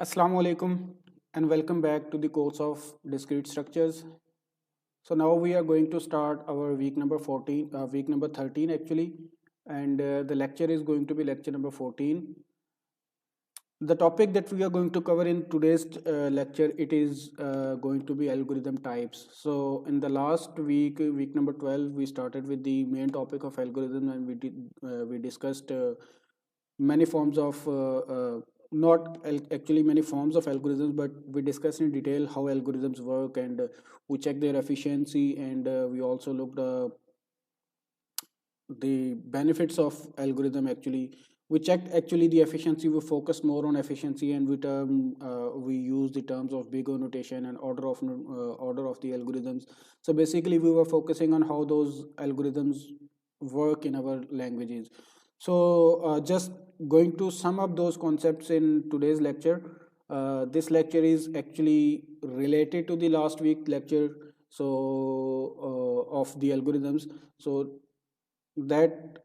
Assalamu alaikum and welcome back to the course of discrete structures. So now we are going to start our week number 14, week number 13 actually, and the lecture is going to be lecture number 14. The topic that we are going to cover in today's lecture, it is going to be algorithm types. So in the last week, week number 12, we started with the main topic of algorithm, and we discussed many forms of not actually many forms of algorithms, but we discussed in detail how algorithms work, and we checked their efficiency, and we also looked the benefits of algorithm. Actually, we checked actually the efficiency. We focused more on efficiency, and we use the terms of big O notation and order of the algorithms. So basically we were focusing on how those algorithms work in our languages. So just going to sum up those concepts in today's lecture. This lecture is actually related to the last week lecture, so of the algorithms. So that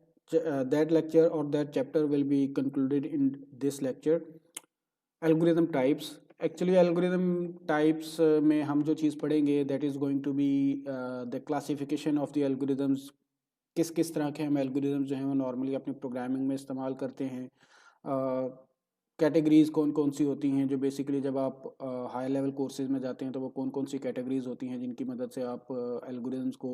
lecture or that chapter will be concluded in this lecture. Algorithm types, actually algorithm types में हम जो चीज़ पढ़ेंगे that is going to be the classification of the algorithms. किस किस तरह के हम algorithm जो हैं वो नॉर्मली अपनी प्रोग्रामिंग में इस्तेमाल करते हैं. कैटेगरीज कौन कौन सी होती हैं, जो बेसिकली जब आप हाई लेवल कोर्सेज में जाते हैं तो वो कौन कौन सी कैटेगरीज होती हैं जिनकी मदद से आप एल्गोरिदम्स को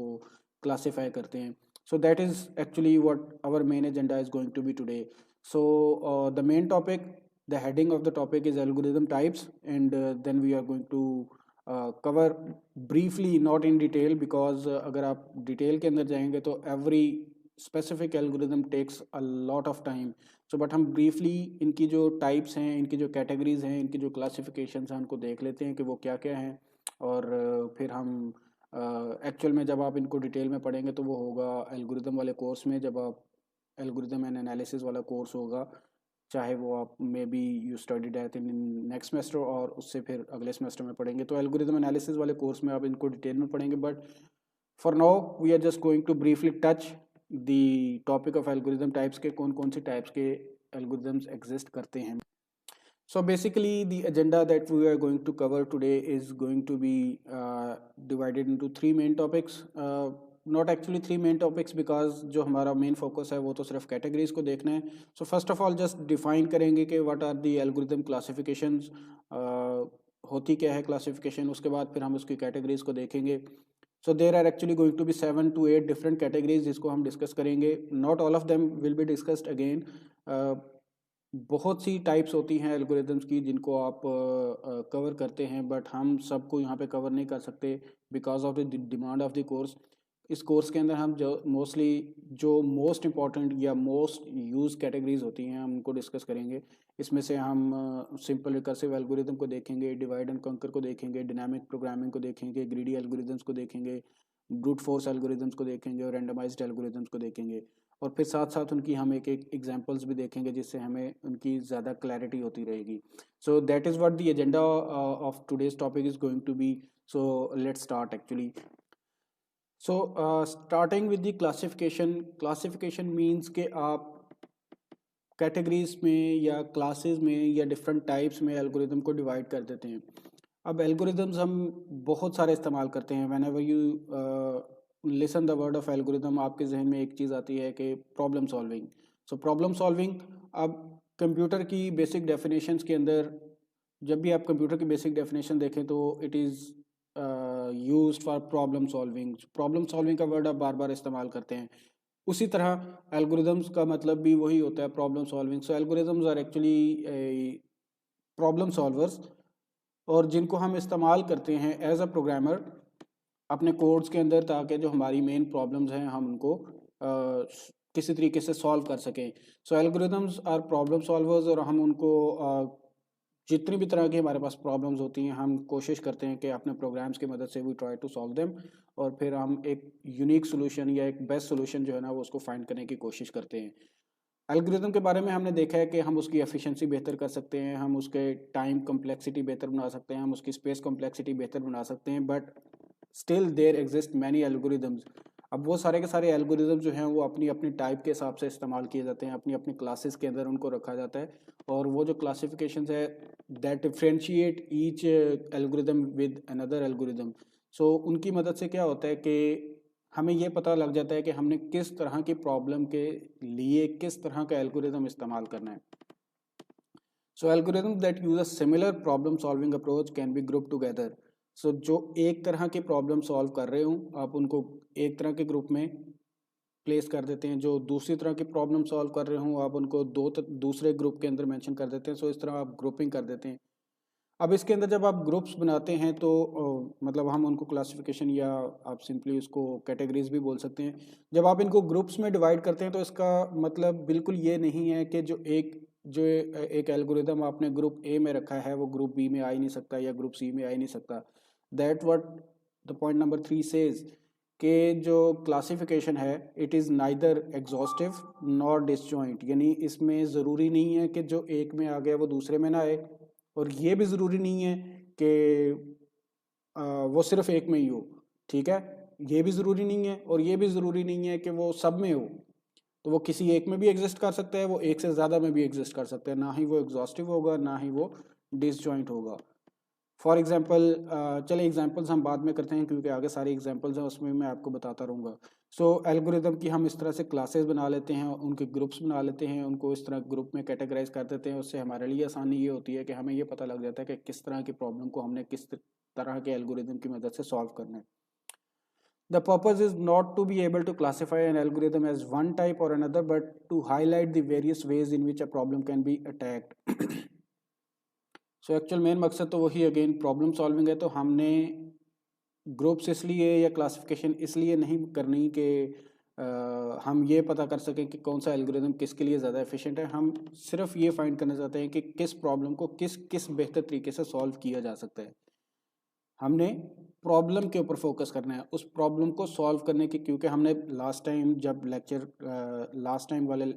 क्लासीफाई करते हैं. So that is actually what our main agenda is going to be today. So the main topic, the heading of the topic is algorithm types, and then we are going to cover briefly, not in detail, because अगर आप detail के अंदर जाएंगे तो every specific algorithm takes a lot of time. So but हम briefly इनकी जो types हैं, इनकी जो categories हैं, इनकी जो classifications हैं, उनको देख लेते हैं कि वो क्या क्या हैं. और फिर हम एक्चुअल में जब आप इनको डिटेल में पढ़ेंगे तो वो होगा एल्गोरिदम वाले कोर्स में. जब आप एल्गोरिदम एंड एनालिसिस वाला कोर्स होगा, चाहे वो आप may be you studied at in next semester और उससे फिर अगले सेमेस्टर में पढ़ेंगे, तो एल्गोरिदम एनालिसिस वाले कोर्स में आप इनको डिटेल में पढ़ेंगे. But for now we are just going to briefly touch the topic of algorithm types के कौन कौन से टाइप्स के एल्गोरिदम्स एग्जिस्ट करते हैं. So basically the agenda that we are going to cover today is going to be divided into three main topics. Not actually three main topics, because जो हमारा main focus है वो तो सिर्फ categories को देखना है. So first of all just define करेंगे कि what are the algorithm classifications, होती क्या है classification. उसके बाद फिर हम उसकी categories को देखेंगे. So there are actually going to be 7 to 8 different categories जिसको हम discuss करेंगे. Not all of them will be discussed again. बहुत सी टाइप्स होती हैं एल्गोरिदम्स की जिनको आप कवर करते हैं, बट हम सबको यहाँ पे कवर नहीं कर सकते because of the demand of the course. इस कोर्स के अंदर हम जो मोस्ट इम्पॉर्टेंट या मोस्ट यूज कैटेगरीज होती हैं हम उनको डिस्कस करेंगे. इसमें से हम सिंपल रिकर्सिव एल्गोरिदम को देखेंगे, डिवाइड एंड कंकर को देखेंगे, डायनामिक प्रोग्रामिंग को देखेंगे, ग्रीडी एल्गोरिदम्स को देखेंगे, ब्रूट फोर्स एल्गोरिदम्स को देखेंगे और रैंडमाइज्ड एल्गोरिदम्स को देखेंगे. और फिर साथ साथ उनकी हम एक एक एग्जांपल्स भी देखेंगे जिससे हमें उनकी ज़्यादा क्लैरिटी होती रहेगी. So that is what the agenda of today's topic is going to be. So let's start actually. So starting with the classification means कि आप कैटेगरीज में या क्लासेस में या डिफरेंट टाइप्स में एल्गोरिदम को डिवाइड कर देते हैं. अब एल्गोरिदम्स हम बहुत सारे इस्तेमाल करते हैं. Whenever you listen the word of algorithm, आपके जहन में एक चीज़ आती है कि problem solving. So problem solving, अब कंप्यूटर की बेसिक डेफिनेशंस के अंदर जब भी आप कंप्यूटर की बेसिक डेफिनेशन देखें तो it is used for problem solving. Problem solving का वर्ड आप बार बार इस्तेमाल करते हैं. उसी तरह एल्गोरिदम्स का मतलब भी वही होता है, problem solving. So algorithms are actually problem solvers, और जिनको हम इस्तेमाल करते हैं एज अ प्रोग्रामर अपने कोड्स के अंदर, ताकि जो हमारी मेन प्रॉब्लम्स हैं हम उनको किसी तरीके से सॉल्व कर सकें. सो एल्गोरिदम्स आर प्रॉब्लम सॉल्वर्स, और हम उनको जितनी भी तरह की हमारे पास प्रॉब्लम्स होती हैं हम कोशिश करते हैं कि अपने प्रोग्राम्स की मदद से we try to solve them, और फिर हम एक यूनिक सोल्यूशन या एक बेस्ट सोल्यूशन जो है ना वो उसको फाइंड करने की कोशिश करते हैं. एल्गोरिदम के बारे में हमने देखा है कि हम उसकी एफिशिएंसी बेहतर कर सकते हैं, हम उसके टाइम कम्प्लेक्सिटी बेहतर बना सकते हैं, हम उसकी स्पेस कम्प्लेक्सिटी बेहतर बना सकते हैं, but still there exist many algorithms. अब वो सारे के सारे एल्गोरिदम जो हैं वो अपनी अपनी टाइप के हिसाब से इस्तेमाल किए जाते हैं, अपनी अपनी क्लासेस के अंदर उनको रखा जाता है, और वो जो क्लासिफिकेशंस है that differentiate each algorithm with another algorithm. So उनकी मदद से क्या होता है कि हमें ये पता लग जाता है कि हमने किस तरह की प्रॉब्लम के लिए किस तरह का एल्गोरिदम इस्तेमाल करना है. So algorithms that use a similar problem solving approach can be grouped together. So जो एक तरह की प्रॉब्लम सॉल्व कर रहे हो आप उनको एक तरह के ग्रुप में प्लेस कर देते हैं, जो दूसरी तरह की प्रॉब्लम सॉल्व कर रहे हो आप उनको दूसरे ग्रुप के अंदर मेंशन कर देते हैं. सो इस तरह आप ग्रुपिंग कर देते हैं. अब इसके अंदर जब आप ग्रुप्स बनाते हैं तो मतलब हम उनको क्लासिफिकेशन या आप सिंपली उसको कैटेगरीज भी बोल सकते हैं. जब आप इनको ग्रुप्स में डिवाइड करते हैं तो इसका मतलब बिल्कुल ये नहीं है कि जो एक एल्गोरिदम आपने ग्रुप ए में रखा है वो ग्रुप बी में आ ही नहीं सकता या ग्रुप सी में आ ही नहीं सकता. That what the point number 3 says कि जो क्लासिफिकेशन है it is neither exhaustive nor disjoint. यानी इसमें ज़रूरी नहीं है कि जो एक में आ गया वो दूसरे में ना आए, और ये भी ज़रूरी नहीं है कि वो सिर्फ एक में ही हो. ठीक है, ये भी ज़रूरी नहीं है और ये भी ज़रूरी नहीं है कि वो सब में हो. तो वो किसी एक में भी एग्जिस्ट कर सकता है, वो एक से ज़्यादा में भी एग्जिस्ट कर सकता है. ना ही वो एग्जॉस्टिव होगा ना ही वो डिसजॉइंट होगा. फॉर एग्जांपल चले एग्जांपल्स हम बाद में करते हैं क्योंकि आगे सारे एग्जांपल्स हैं उसमें मैं आपको बताता रहूँगा. सो एल्गोरिदम की हम इस तरह से क्लासेस बना लेते हैं, उनके ग्रुप्स बना लेते हैं, उनको इस तरह ग्रुप में कैटेगराइज कर देते हैं. उससे हमारे लिए आसानी ये होती है कि हमें ये पता लग जाता है कि किस तरह की प्रॉब्लम को हमने किस तरह के एल्गोरिदम की मदद से सॉल्व करना है. The purpose is not to be able to classify an algorithm as one type or another, but to highlight the various ways in which a problem can be attacked. So actual main मकसद तो वही again problem solving है. तो हमने groups इसलिए या classification इसलिए नहीं करनी कि हम ये पता कर सकें कि कौन सा एल्गोरिदम किसके लिए ज़्यादा एफिशिएंट है. हम सिर्फ ये फाइंड करना चाहते हैं कि किस प्रॉब्लम को किस किस बेहतर तरीके से सॉल्व किया जा सकता है. हमने प्रॉब्लम के ऊपर फोकस करना है, उस प्रॉब्लम को सॉल्व करने की. क्योंकि हमने लास्ट टाइम जब लास्ट टाइम वाले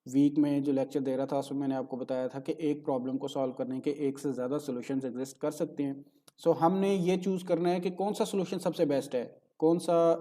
वीक में जो लेक्चर दे रहा था उसमें मैंने आपको बताया था कि एक प्रॉब्लम को सॉल्व करने के एक से ज़्यादा सॉल्यूशंस एग्जिस्ट कर सकते हैं. सो हमने ये चूज़ करना है कि कौन सा सॉल्यूशन सबसे बेस्ट है, कौन सा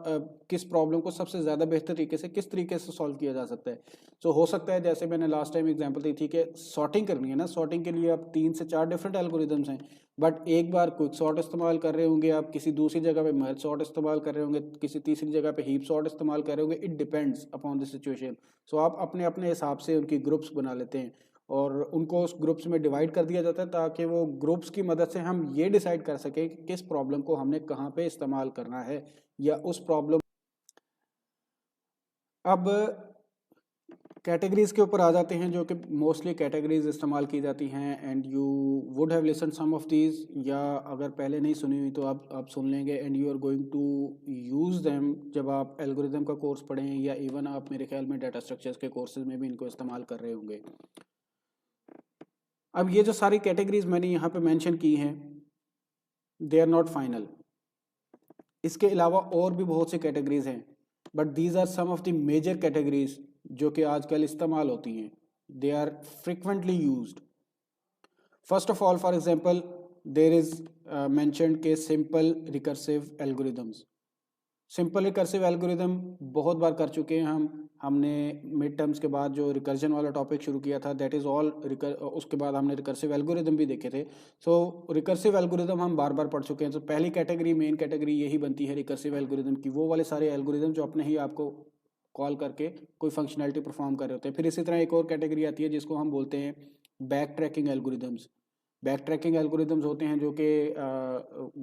किस प्रॉब्लम को सबसे ज़्यादा बेहतर तरीके से किस तरीके से सॉल्व किया जा सकता है. सो हो सकता है जैसे मैंने लास्ट टाइम एग्जांपल दी थी कि सॉर्टिंग करनी है ना, सॉर्टिंग के लिए आप 3 से 4 डिफरेंट एल्गोरिदम्स हैं. बट एक बार क्विक सॉर्ट इस्तेमाल कर रहे होंगे आप, किसी दूसरी जगह पे मर्ज सॉर्ट इस्तेमाल कर रहे होंगे, किसी तीसरी जगह पे हीप सॉर्ट इस्तेमाल कर रहे होंगे. It depends upon the situation. So आप अपने अपने हिसाब से उनकी ग्रुप्स बना लेते हैं और उनको उस ग्रुप्स में डिवाइड कर दिया जाता है ताकि वो ग्रुप्स की मदद से हम ये डिसाइड कर सकें कि किस प्रॉब्लम को हमने कहाँ पे इस्तेमाल करना है या उस प्रॉब्लम. अब कैटेगरीज के ऊपर आ जाते हैं जो कि मोस्टली कैटेगरीज इस्तेमाल की जाती हैं and you would have listen some of these, या अगर पहले नहीं सुनी हुई तो आप सुन लेंगे and you are going to use them जब आप एल्गोरिदम का कोर्स पढ़ें या इवन आप मेरे ख्याल में डाटा स्ट्रक्चर्स के कोर्सेज में भी इनको इस्तेमाल कर रहे होंगे. अब ये जो सारी कैटेगरीज मैंने यहाँ पे मेंशन की हैं दे आर नॉट फाइनल. इसके अलावा और भी बहुत सी कैटेगरीज हैं but these are some of the major categories जो कि आजकल इस्तेमाल होती हैं. They are frequently used. First of all for example there is mentioned के simple recursive algorithms. Simple recursive algorithm बहुत बार कर चुके हैं हमने मिड टर्म्स के बाद जो रिकर्जन वाला टॉपिक शुरू किया था दैट इज़ ऑल उसके बाद हमने रिकर्सिव एल्गोरिदम भी देखे थे. सो रिकर्सिव एल्गोरिदम हम बार बार पढ़ चुके हैं. तो पहली कैटेगरी मेन कैटेगरी यही बनती है रिकर्सिव एल्गोरिदम की, वो वाले सारे एल्गोरिदम जो अपने ही आपको कॉल करके कोई फंक्शनैलिटी परफॉर्म कर रहे होते हैं. फिर इसी तरह एक और कैटेगरी आती है जिसको हम बोलते हैं back tracking algorithms. Back tracking algorithms होते हैं जो कि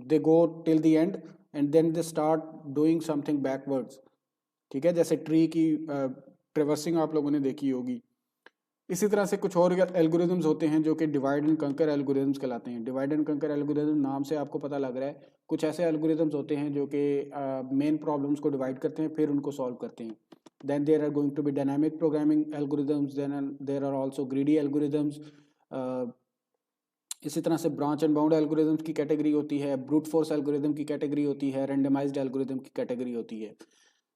they go till the end end then they start doing something backwards. ठीक है, जैसे ट्री की ट्रेवर्सिंग आप लोगों ने देखी होगी. इसी तरह से कुछ और एल्गोरिदम्स होते हैं जो कि डिवाइड एंड कंकर एल्गोरिदम्स कहलाते हैं. डिवाइड एंड कंकर एल्गोरिदम नाम से आपको पता लग रहा है कुछ ऐसे एल्गोरिदम्स होते हैं जो कि मेन प्रॉब्लम्स को डिवाइड करते हैं फिर उनको सॉल्व करते हैं. Then there are going to be dynamic programming algorithms, then there are also greedy algorithms. इसी तरह से ब्रांच एंड बाउंड एल्गोरिदम्स की कैटेगरी होती है, ब्रूट फोर्स एल्गोरिदम की कैटेगरी होती है, रैंडमाइज्ड एल्गोरिदम की कैटेगरी होती है.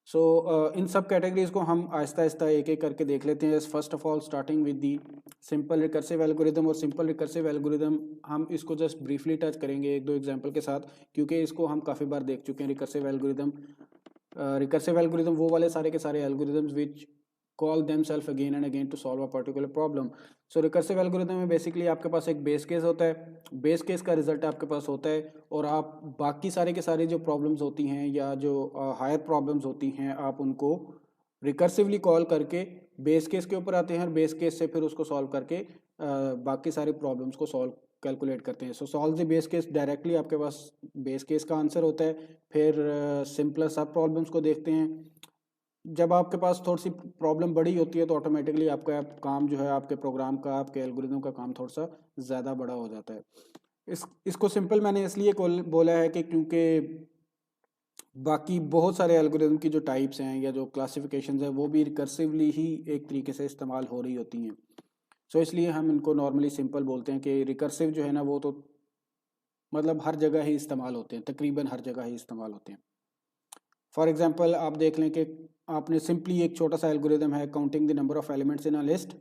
सो इन सब कैटेगरीज को हम आहिस्ता आहिस्ता एक एक करके देख लेते हैं. First of all starting with the simple recursive algorithm. और सिंपल रिकर्सिव एल्गोरिदम हम इसको जस्ट ब्रीफली टच करेंगे एक दो एग्जांपल के साथ क्योंकि इसको हम काफ़ी बार देख चुके हैं. रिकर्सिव एल्गोरिदम वो वाले सारे के सारे algorithms which call themselves again and again to solve a particular problem. So recursive algorithm में basically आपके पास एक बेस केस होता है, बेस केस का रिजल्ट आपके पास होता है, और आप बाकी सारे के सारे जो प्रॉब्लम्स होती हैं या जो हायर प्रॉब्लम्स होती हैं आप उनको रिकर्सिवली कॉल करके बेस केस के ऊपर आते हैं और बेस केस से फिर उसको सॉल्व करके बाकी सारी प्रॉब्लम्स को सॉल्व कैलकुलेट करते हैं. सो solve the base case directly आपके पास बेस केस का आंसर होता है. फिर सिंपलर सब प्रॉब्लम्स को देखते हैं. जब आपके पास थोड़ी सी प्रॉब्लम बड़ी होती है तो ऑटोमेटिकली आपका काम जो है आपके प्रोग्राम का, आपके एल्गोरिदम का काम थोड़ा सा ज़्यादा बड़ा हो जाता है. इसको सिंपल मैंने इसलिए बोला है कि क्योंकि बाकी बहुत सारे एल्गोरिदम की जो टाइप्स हैं या जो क्लासिफिकेशंस हैं वो भी रिकर्सिवली ही एक तरीके से इस्तेमाल हो रही होती हैं. सो इसलिए हम इनको नॉर्मली सिंपल बोलते हैं कि रिकर्सिव जो है ना वो तो मतलब हर जगह ही इस्तेमाल होते हैं, तकरीबन हर जगह ही इस्तेमाल होते हैं. फॉर एग्जांपल आप देख लें कि आपने सिंपली एक छोटा सा एल्गोरिदम है, counting the number of elements in a list.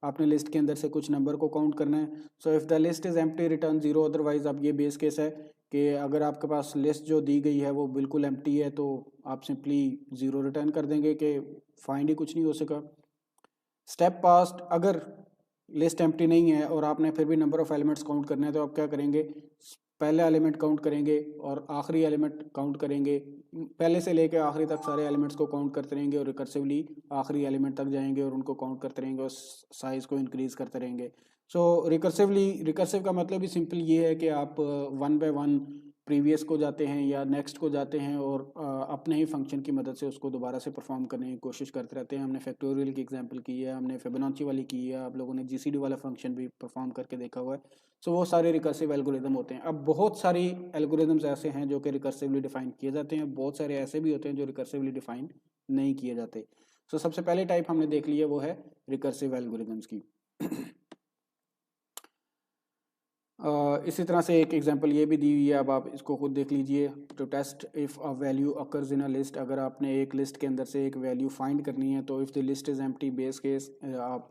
आपने लिस्ट के अंदर से कुछ नंबर को काउंट करना है. So if the list is empty return zero, otherwise अब ये बेस केस है कि अगर आपके पास लिस्ट जो दी गई है वो बिल्कुल एम्प्टी है तो आप सिंपली ज़ीरो रिटर्न कर देंगे कि फाइंड ही कुछ नहीं हो सका. स्टेप पास्ट, अगर लिस्ट एम्प्टी नहीं है और आपने फिर भी नंबर ऑफ एलिमेंट्स काउंट करने हैं तो आप क्या करेंगे, पहले एलिमेंट काउंट करेंगे और आखिरी एलिमेंट काउंट करेंगे. पहले से लेकर आखिरी तक सारे एलिमेंट्स को काउंट करते रहेंगे और रिकर्सिवली आखिरी एलिमेंट तक जाएंगे और उनको काउंट करते रहेंगे और साइज़ को इंक्रीज़ करते रहेंगे. सो रिकर्सिव का मतलब ही सिंपल ये है कि आप वन बाय वन प्रीवियस को जाते हैं या नेक्स्ट को जाते हैं और अपने ही फंक्शन की मदद से उसको दोबारा से परफॉर्म करने की कोशिश करते रहते हैं. हमने फैक्टोरियल की एग्जांपल की है, हमने फिबोनाची वाली की है, आप लोगों ने जीसीडी वाला फंक्शन भी परफॉर्म करके देखा हुआ है. सो वो सारे रिकर्सिव एल्गोरिदम होते हैं. अब बहुत सारी एल्गोरिदम्स ऐसे हैं जो कि रिकर्सिवली डिफाइन किए जाते हैं, बहुत सारे ऐसे भी होते हैं जो रिकर्सिवली डिफाइन नहीं किए जाते. सो सबसे पहले टाइप हमने देख लिया वो है रिकर्सिव एल्गोरिदम्स की. इसी तरह से एक एग्जांपल ये भी दी हुई है, अब आप इसको खुद देख लीजिए. To test if a value occurs in a list, अगर आपने एक लिस्ट के अंदर से एक वैल्यू फाइंड करनी है तो if the list is empty, base case आप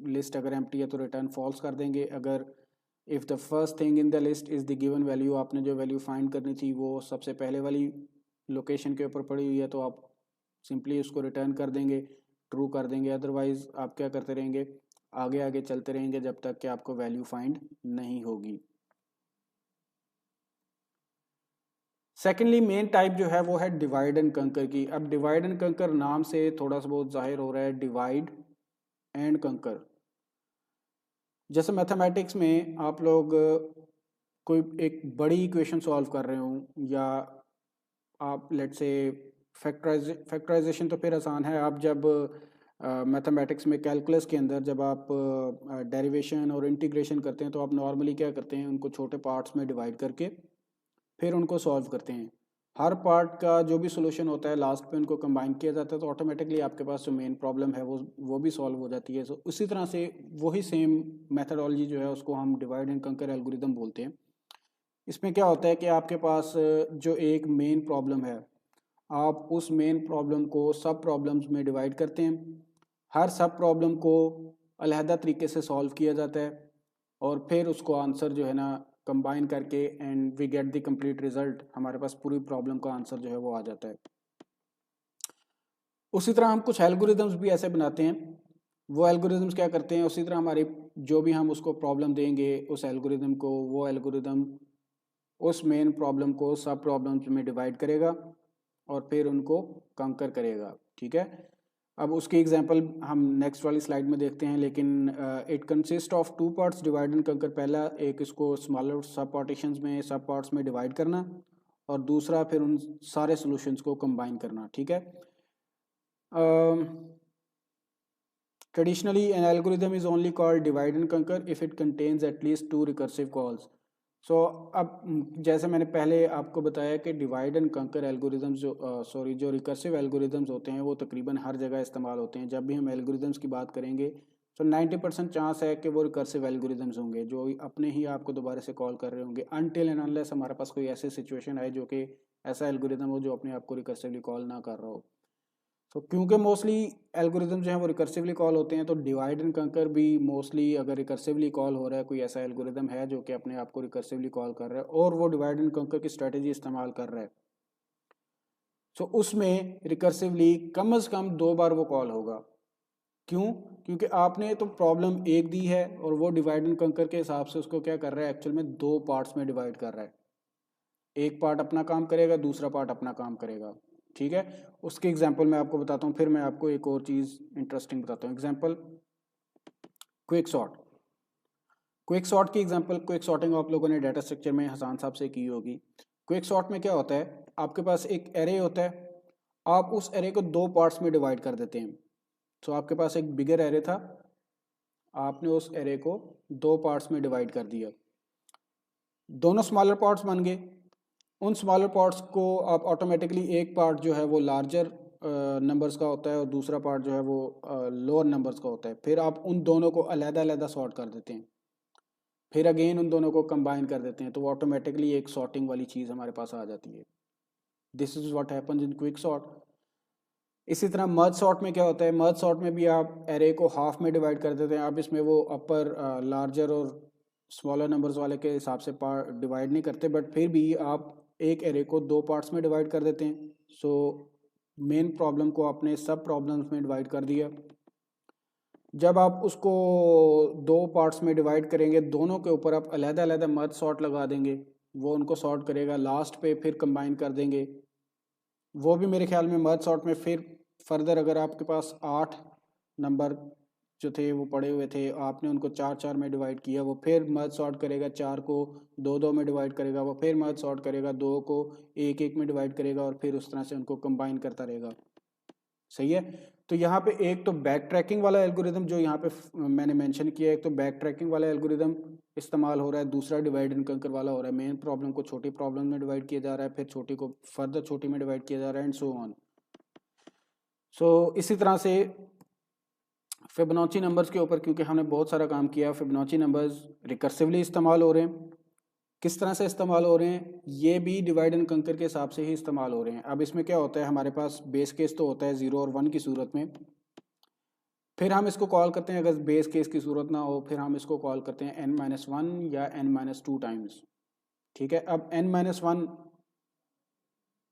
लिस्ट अगर एम्प्टी है तो रिटर्न फॉल्स कर देंगे. अगर if the first thing in the list is the given value, आपने जो वैल्यू फाइंड करनी थी वो सबसे पहले वाली लोकेशन के ऊपर पड़ी हुई है तो आप सिंपली उसको रिटर्न कर देंगे, ट्रू कर देंगे. अदरवाइज़ आप क्या करते रहेंगे, आगे आगे चलते रहेंगे जब तक कि आपको वैल्यू फाइंड नहीं होगी. सेकेंडली मेन टाइप जो है वो है डिवाइड एंड कंकर की. अब डिवाइड एंड कंकर नाम से थोड़ा सा बहुत जाहिर हो रहा है, डिवाइड एंड कंकर. जैसे मैथमेटिक्स में आप लोग कोई एक बड़ी इक्वेशन सॉल्व कर रहे हो या आप लेट से फैक्टराइजेशन तो फिर आसान है. आप जब मैथमेटिक्स में कैलकुलस के अंदर जब आप डेरिवेशन और इंटीग्रेशन करते हैं तो आप नॉर्मली क्या करते हैं, उनको छोटे पार्ट्स में डिवाइड करके फिर उनको सॉल्व करते हैं. हर पार्ट का जो भी सोल्यूशन होता है लास्ट पे उनको कंबाइन किया जाता है तो ऑटोमेटिकली आपके पास जो मेन प्रॉब्लम है वो भी सॉल्व हो जाती है. सो उसी तरह से वही सेम मेथडोलॉजी जो है उसको हम डिवाइड एंड कंकर एल्गोरिदम बोलते हैं. इसमें क्या होता है कि आपके पास जो एक मेन प्रॉब्लम है आप उस मेन प्रॉब्लम को सब प्रॉब्लम्स में डिवाइड करते हैं. हर सब प्रॉब्लम को अलहदा तरीके से सॉल्व किया जाता है और फिर उसको आंसर जो है ना कंबाइन करके and we get the complete result. हमारे पास पूरी प्रॉब्लम का आंसर जो है वो आ जाता है. उसी तरह हम कुछ एल्गोरिदम्स भी ऐसे बनाते हैं. वो एल्गोरिदम्स क्या करते हैं, उसी तरह हमारी जो भी हम उसको प्रॉब्लम देंगे उस एल्गोरिदम को, वो एल्गोरिदम उस मेन प्रॉब्लम को सब प्रॉब्लम्स में डिवाइड करेगा और फिर उनको कंकर करेगा. ठीक है, अब उसकी एग्जांपल हम नेक्स्ट वाली स्लाइड में देखते हैं. लेकिन it consist of two parts, divide and कंकर. पहला एक इसको स्मॉलर सब पार्टीशंस में, सब पार्ट्स में डिवाइड करना और दूसरा फिर उन सारे सॉल्यूशंस को कंबाइन करना. ठीक है, traditionally an algorithm is only called divide and conquer if it contains at least two recursive calls. So अब जैसे मैंने पहले आपको बताया कि डिवाइड एंड कंकर एल्गोरिदम्स जो रिकर्सिव एल्गोरिदम्स होते हैं वो तकरीबन हर जगह इस्तेमाल होते हैं. जब भी हम एल्गोरिदम्स की बात करेंगे तो 90% चांस है कि वो रिकर्सिव एल्गोरिदम्स होंगे जो अपने ही आपको दोबारा से कॉल कर रहे होंगे अनटिल एंड अनलेस हमारे पास कोई ऐसी सिचुएशन आए जो कि ऐसा एल्गोरिदम हो जो अपने आप को रिकर्सिवली कॉल ना कर रहा हो. तो क्योंकि मोस्टली एल्गोरिदम जो है वो रिकर्सिवली कॉल होते हैं तो डिवाइड एंड कंकर भी मोस्टली अगर रिकर्सिवली कॉल हो रहा है, कोई ऐसा एल्गोरिदम है जो कि अपने आप को रिकर्सिवली कॉल कर रहा है और वो डिवाइड एंड कंकर की स्ट्रेटेजी इस्तेमाल कर रहा है, सो उसमें रिकर्सिवली कम से कम 2 बार वो कॉल होगा। क्यों? क्योंकि आपने तो प्रॉब्लम एक दी है और वो डिवाइड एंड कंकर के हिसाब से उसको क्या कर रहा है, एक्चुअल में 2 पार्ट्स में डिवाइड कर रहा है। एक पार्ट अपना काम करेगा, दूसरा पार्ट अपना काम करेगा। ठीक है, उसके एग्जांपल मैं आपको बताता हूँ, फिर मैं आपको एक और चीज़ इंटरेस्टिंग बताता हूँ। Example quick sort. Quick sort की एग्जांपल, क्विक सॉर्टिंग आप लोगों ने डाटा स्ट्रक्चर में हसान साहब से की होगी। क्विक सॉर्ट में क्या होता है, आपके पास एक एरे होता है, आप उस एरे को 2 पार्ट्स में डिवाइड कर देते हैं। तो आपके पास एक बिगर एरे था, आपने उस एरे को 2 पार्ट्स में डिवाइड कर दिया, दोनों स्मॉलर पार्ट्स बन गए। उन स्मॉलर पार्ट्स को आप ऑटोमेटिकली, एक पार्ट जो है वो लार्जर नंबर्स का होता है और दूसरा पार्ट जो है वो लोअर नंबर्स का होता है, फिर आप उन दोनों को अलग-अलग सॉर्ट कर देते हैं, फिर अगेन उन दोनों को कंबाइन कर देते हैं, तो वो ऑटोमेटिकली एक सॉर्टिंग वाली चीज़ हमारे पास आ जाती है। This is what happens in quick sort. इसी तरह मर्ज सॉर्ट में क्या होता है, मर्ज सॉर्ट में भी आप एरे को हाफ में डिवाइड कर देते हैं। आप इसमें वो अपर लार्जर और स्मॉलर नंबर्स वाले के हिसाब से पार्ट डिवाइड नहीं करते, बट फिर भी आप एक एरे को 2 पार्ट्स में डिवाइड कर देते हैं। सो मेन प्रॉब्लम को आपने सब प्रॉब्लम्स में डिवाइड कर दिया। जब आप उसको 2 पार्ट्स में डिवाइड करेंगे, दोनों के ऊपर आप अलग-अलग मर्ज सॉर्ट लगा देंगे, वो उनको सॉर्ट करेगा, लास्ट पे फिर कंबाइन कर देंगे। वो भी मेरे ख्याल में मर्ज सॉर्ट में फिर फर्दर, अगर आपके पास 8 नंबर जो थे वो पड़े हुए थे, आपने उनको 4-4 में डिवाइड किया, वो फिर मर्ज सॉर्ट करेगा, 4 को 2-2 में डिवाइड करेगा, वो फिर मर्ज सॉर्ट करेगा, 2 को 1-1 में डिवाइड करेगा और फिर उस तरह से उनको कंबाइन करता रहेगा। सही है। तो यहाँ पे एक तो बैक ट्रैकिंग वाला एल्गोरिदम जो यहाँ पे मैंने मेंशन किया है, एक तो बैक ट्रैकिंग वाला एल्गोरिदम इस्तेमाल हो रहा है, दूसरा डिवाइड एंड कंकर वाला हो रहा है। मेन प्रॉब्लम को छोटी प्रॉब्लम में डिवाइड किया जा रहा है, फिर छोटी को फर्दर छोटी में डिवाइड किया जा रहा है, एंड सो ऑन। सो इसी तरह से फिबोनाची नंबर्स के ऊपर क्योंकि हमने बहुत सारा काम किया, फिबोनाची नंबर्स रिकर्सिवली इस्तेमाल हो रहे हैं। किस तरह से इस्तेमाल हो रहे हैं, ये भी डिवाइड एंड कंकर के हिसाब से ही इस्तेमाल हो रहे हैं। अब इसमें क्या होता है, हमारे पास बेस केस तो होता है 0 और 1 की सूरत में, फिर हम इसको कॉल करते हैं, अगर बेस केस की सूरत ना हो, फिर हम इसको कॉल करते हैं n-1 या n-2 टाइम्स। ठीक है, अब n-1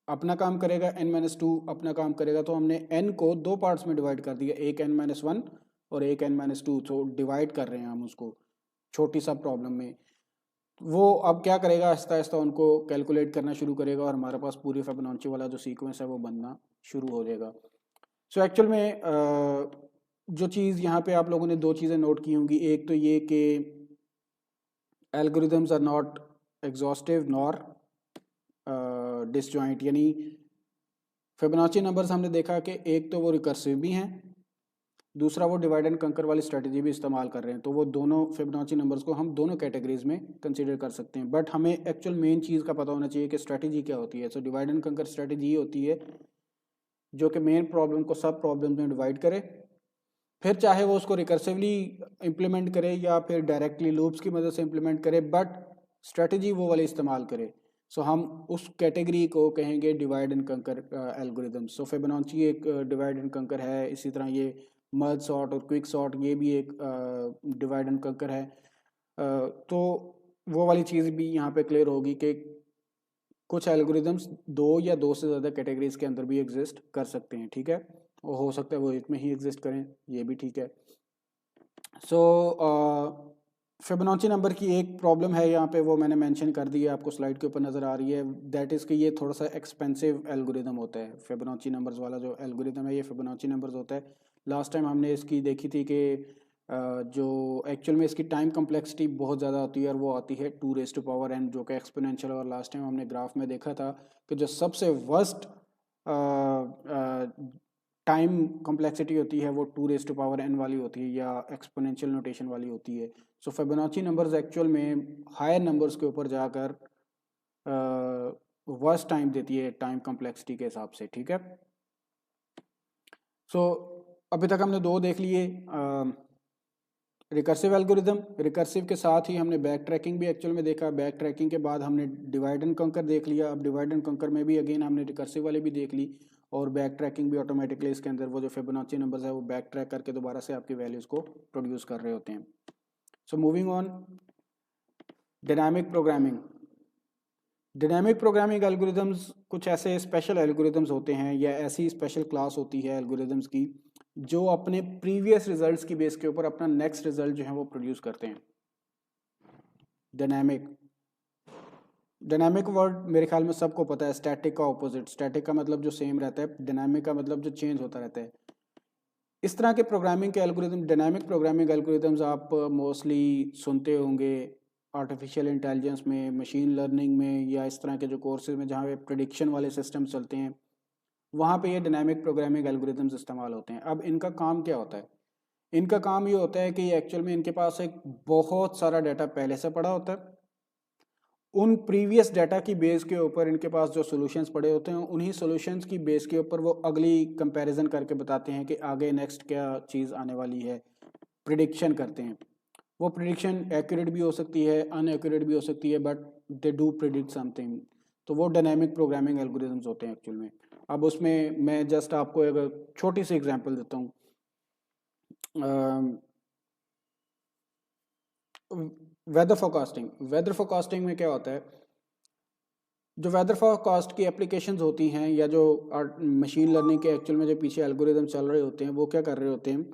अपना काम करेगा, n-2 अपना काम करेगा, तो हमने n को 2 पार्ट्स में डिवाइड कर दिया, एक n-1 और एक n-2, तो डिवाइड कर रहे हैं हम उसको छोटी सा प्रॉब्लम में। वो अब क्या करेगा, आहिस्ता आहिस्ता उनको कैलकुलेट करना शुरू करेगा और हमारे पास पूरी फिबोनाची वाला जो सीक्वेंस है वो बनना शुरू हो जाएगा। सो एक्चुअल में जो चीज़ यहाँ पे आप लोगों ने 2 चीज़ें नोट की होंगी, एक तो ये कि algorithms are not exhaustive nor disjoint, यानी फिबोनाची नंबर्स हमने देखा कि एक तो वो रिकर्सिव भी हैं, दूसरा वो डिवाइड एंड कंकर वाली स्ट्रेटजी भी इस्तेमाल कर रहे हैं। तो वो दोनों फिबोनाची नंबर्स को हम दोनों कैटेगरीज में कंसीडर कर सकते हैं, बट हमें एक्चुअल मेन चीज़ का पता होना चाहिए कि स्ट्रेटजी क्या होती है। सो डिवाइड एंड कंकर स्ट्रेटजी होती है जो कि मेन प्रॉब्लम को सब प्रॉब्लम में डिवाइड करे, फिर चाहे वो उसको रिकर्सिवली इम्प्लीमेंट करे या फिर डायरेक्टली लूप्स की मदद से इम्प्लीमेंट करे, बट स्ट्रेटजी वो वाली इस्तेमाल करे। सो हम उस कैटेगरी को कहेंगे डिवाइड एंड कंकर एल्गोरिदम। सो फिबोनाची एक डिवाइड एंड कंकर है, इसी तरह ये मर्ज सॉर्ट और क्विक सॉर्ट ये भी एक डिवाइड एंड कंकर है। तो वो वाली चीज़ भी यहाँ पे क्लियर होगी कि कुछ एल्गोरिदम्स 2 या 2 से ज़्यादा कैटेगरीज के अंदर भी एग्जिस्ट कर सकते हैं। ठीक है, वो हो सकता है वो एक में ही एग्जिस्ट करें, ये भी ठीक है। सो फिबोनाची नंबर की एक प्रॉब्लम है यहाँ पे, वो मैंने मेंशन कर दी है, आपको स्लाइड के ऊपर नज़र आ रही है, दैट इज़ कि ये थोड़ा सा एक्सपेंसिव एल्गोरिदम होता है। फिबोनाची नंबर्स वाला जो एल्गोरिदम है ये फिबोनाची नंबर्स होता है। लास्ट टाइम हमने इसकी देखी थी कि जो एक्चुअल में इसकी टाइम कम्प्लेक्सिटी बहुत ज़्यादा होती है और वो आती है 2⁻n, जो कि एक्सपोनेंशियल। और लास्ट टाइम हमने ग्राफ में देखा था कि जो सबसे वर्स्ट टाइम कॉम्प्लेक्सिटी होती है वो 2⁻n वाली होती है या एक्सपोनेंशियल नोटेशन वाली होती है। सो फिबोनाची नंबर्स एक्चुअल में हायर नंबर्स के ऊपर जाकर वर्स्ट टाइम देती है टाइम कॉम्प्लेक्सिटी के हिसाब से। ठीक है, सो अभी तक हमने 2 देख लिए, रिकर्सिव एल्गोरिदम, रिकर्सिव के साथ ही हमने बैक ट्रैकिंग भी एक्चुअल में देखा, बैक ट्रैकिंग के बाद हमने डिवाइड एंड कंकर देख लिया। अब डिवाइड एंड कंकर में भी अगेन हमने रिकर्सिव वाली भी देख ली और बैक ट्रैकिंग भी ऑटोमेटिकली इसके अंदर वो जो फिबोनाची नंबर्स है वो बैक ट्रैक करके दोबारा से आपकी वैल्यूज़ को प्रोड्यूस कर रहे होते हैं। So moving on, dynamic programming. Dynamic programming algorithms कुछ ऐसे स्पेशल एल्गोरिदम्स होते हैं या ऐसी स्पेशल क्लास होती है एल्गोरिदम्स की जो अपने प्रीवियस रिजल्ट्स की बेस के ऊपर अपना नेक्स्ट रिजल्ट जो है वो प्रोड्यूस करते हैं। डायनामिक डायनामिक वर्ड मेरे ख्याल में सबको पता है, स्टैटिक का ऑपोजिट, स्टैटिक का मतलब जो सेम रहता है, डायनामिक का मतलब जो चेंज होता रहता है। इस तरह के प्रोग्रामिंग के एल्गोरिदम, डायनामिक प्रोग्रामिंग एल्गोरिदम्स आप मोस्टली सुनते होंगे आर्टिफिशियल इंटेलिजेंस में, मशीन लर्निंग में, या इस तरह के जो कोर्सेज में जहाँ पे प्रिडिक्शन वाले सिस्टम चलते हैं, वहाँ पे ये डायनामिक प्रोग्रामिंग एल्गोरिदम्स इस्तेमाल होते हैं। अब इनका काम क्या होता है? इनका काम ये होता है कि एक्चुअल में इनके पास एक बहुत सारा डाटा पहले से पड़ा होता है। उन प्रीवियस डाटा की बेस के ऊपर इनके पास जो सॉल्यूशंस पड़े होते हैं, उन्हीं सॉल्यूशंस की बेस के ऊपर वो अगली कंपैरिजन करके बताते हैं कि आगे नेक्स्ट क्या चीज़ आने वाली है, प्रिडिक्शन करते हैं। वो प्रिडिक्शन एक्यूरेट भी हो सकती है, अनएक्यूरेट भी हो सकती है, but they do predict something. तो वो डायनामिक प्रोग्रामिंग एल्गोरिदम्स होते हैं एक्चुअल में। अब उसमें मैं जस्ट आपको एक छोटी सी एग्जांपल देता हूँ। वेदर फोरकास्टिंग में क्या होता है, जो वेदर फोरकास्ट की एप्लीकेशंस होती हैं या जो मशीन लर्निंग के एक्चुअल में जो पीछे एल्गोरिदम चल रहे होते हैं, वो क्या कर रहे होते हैं,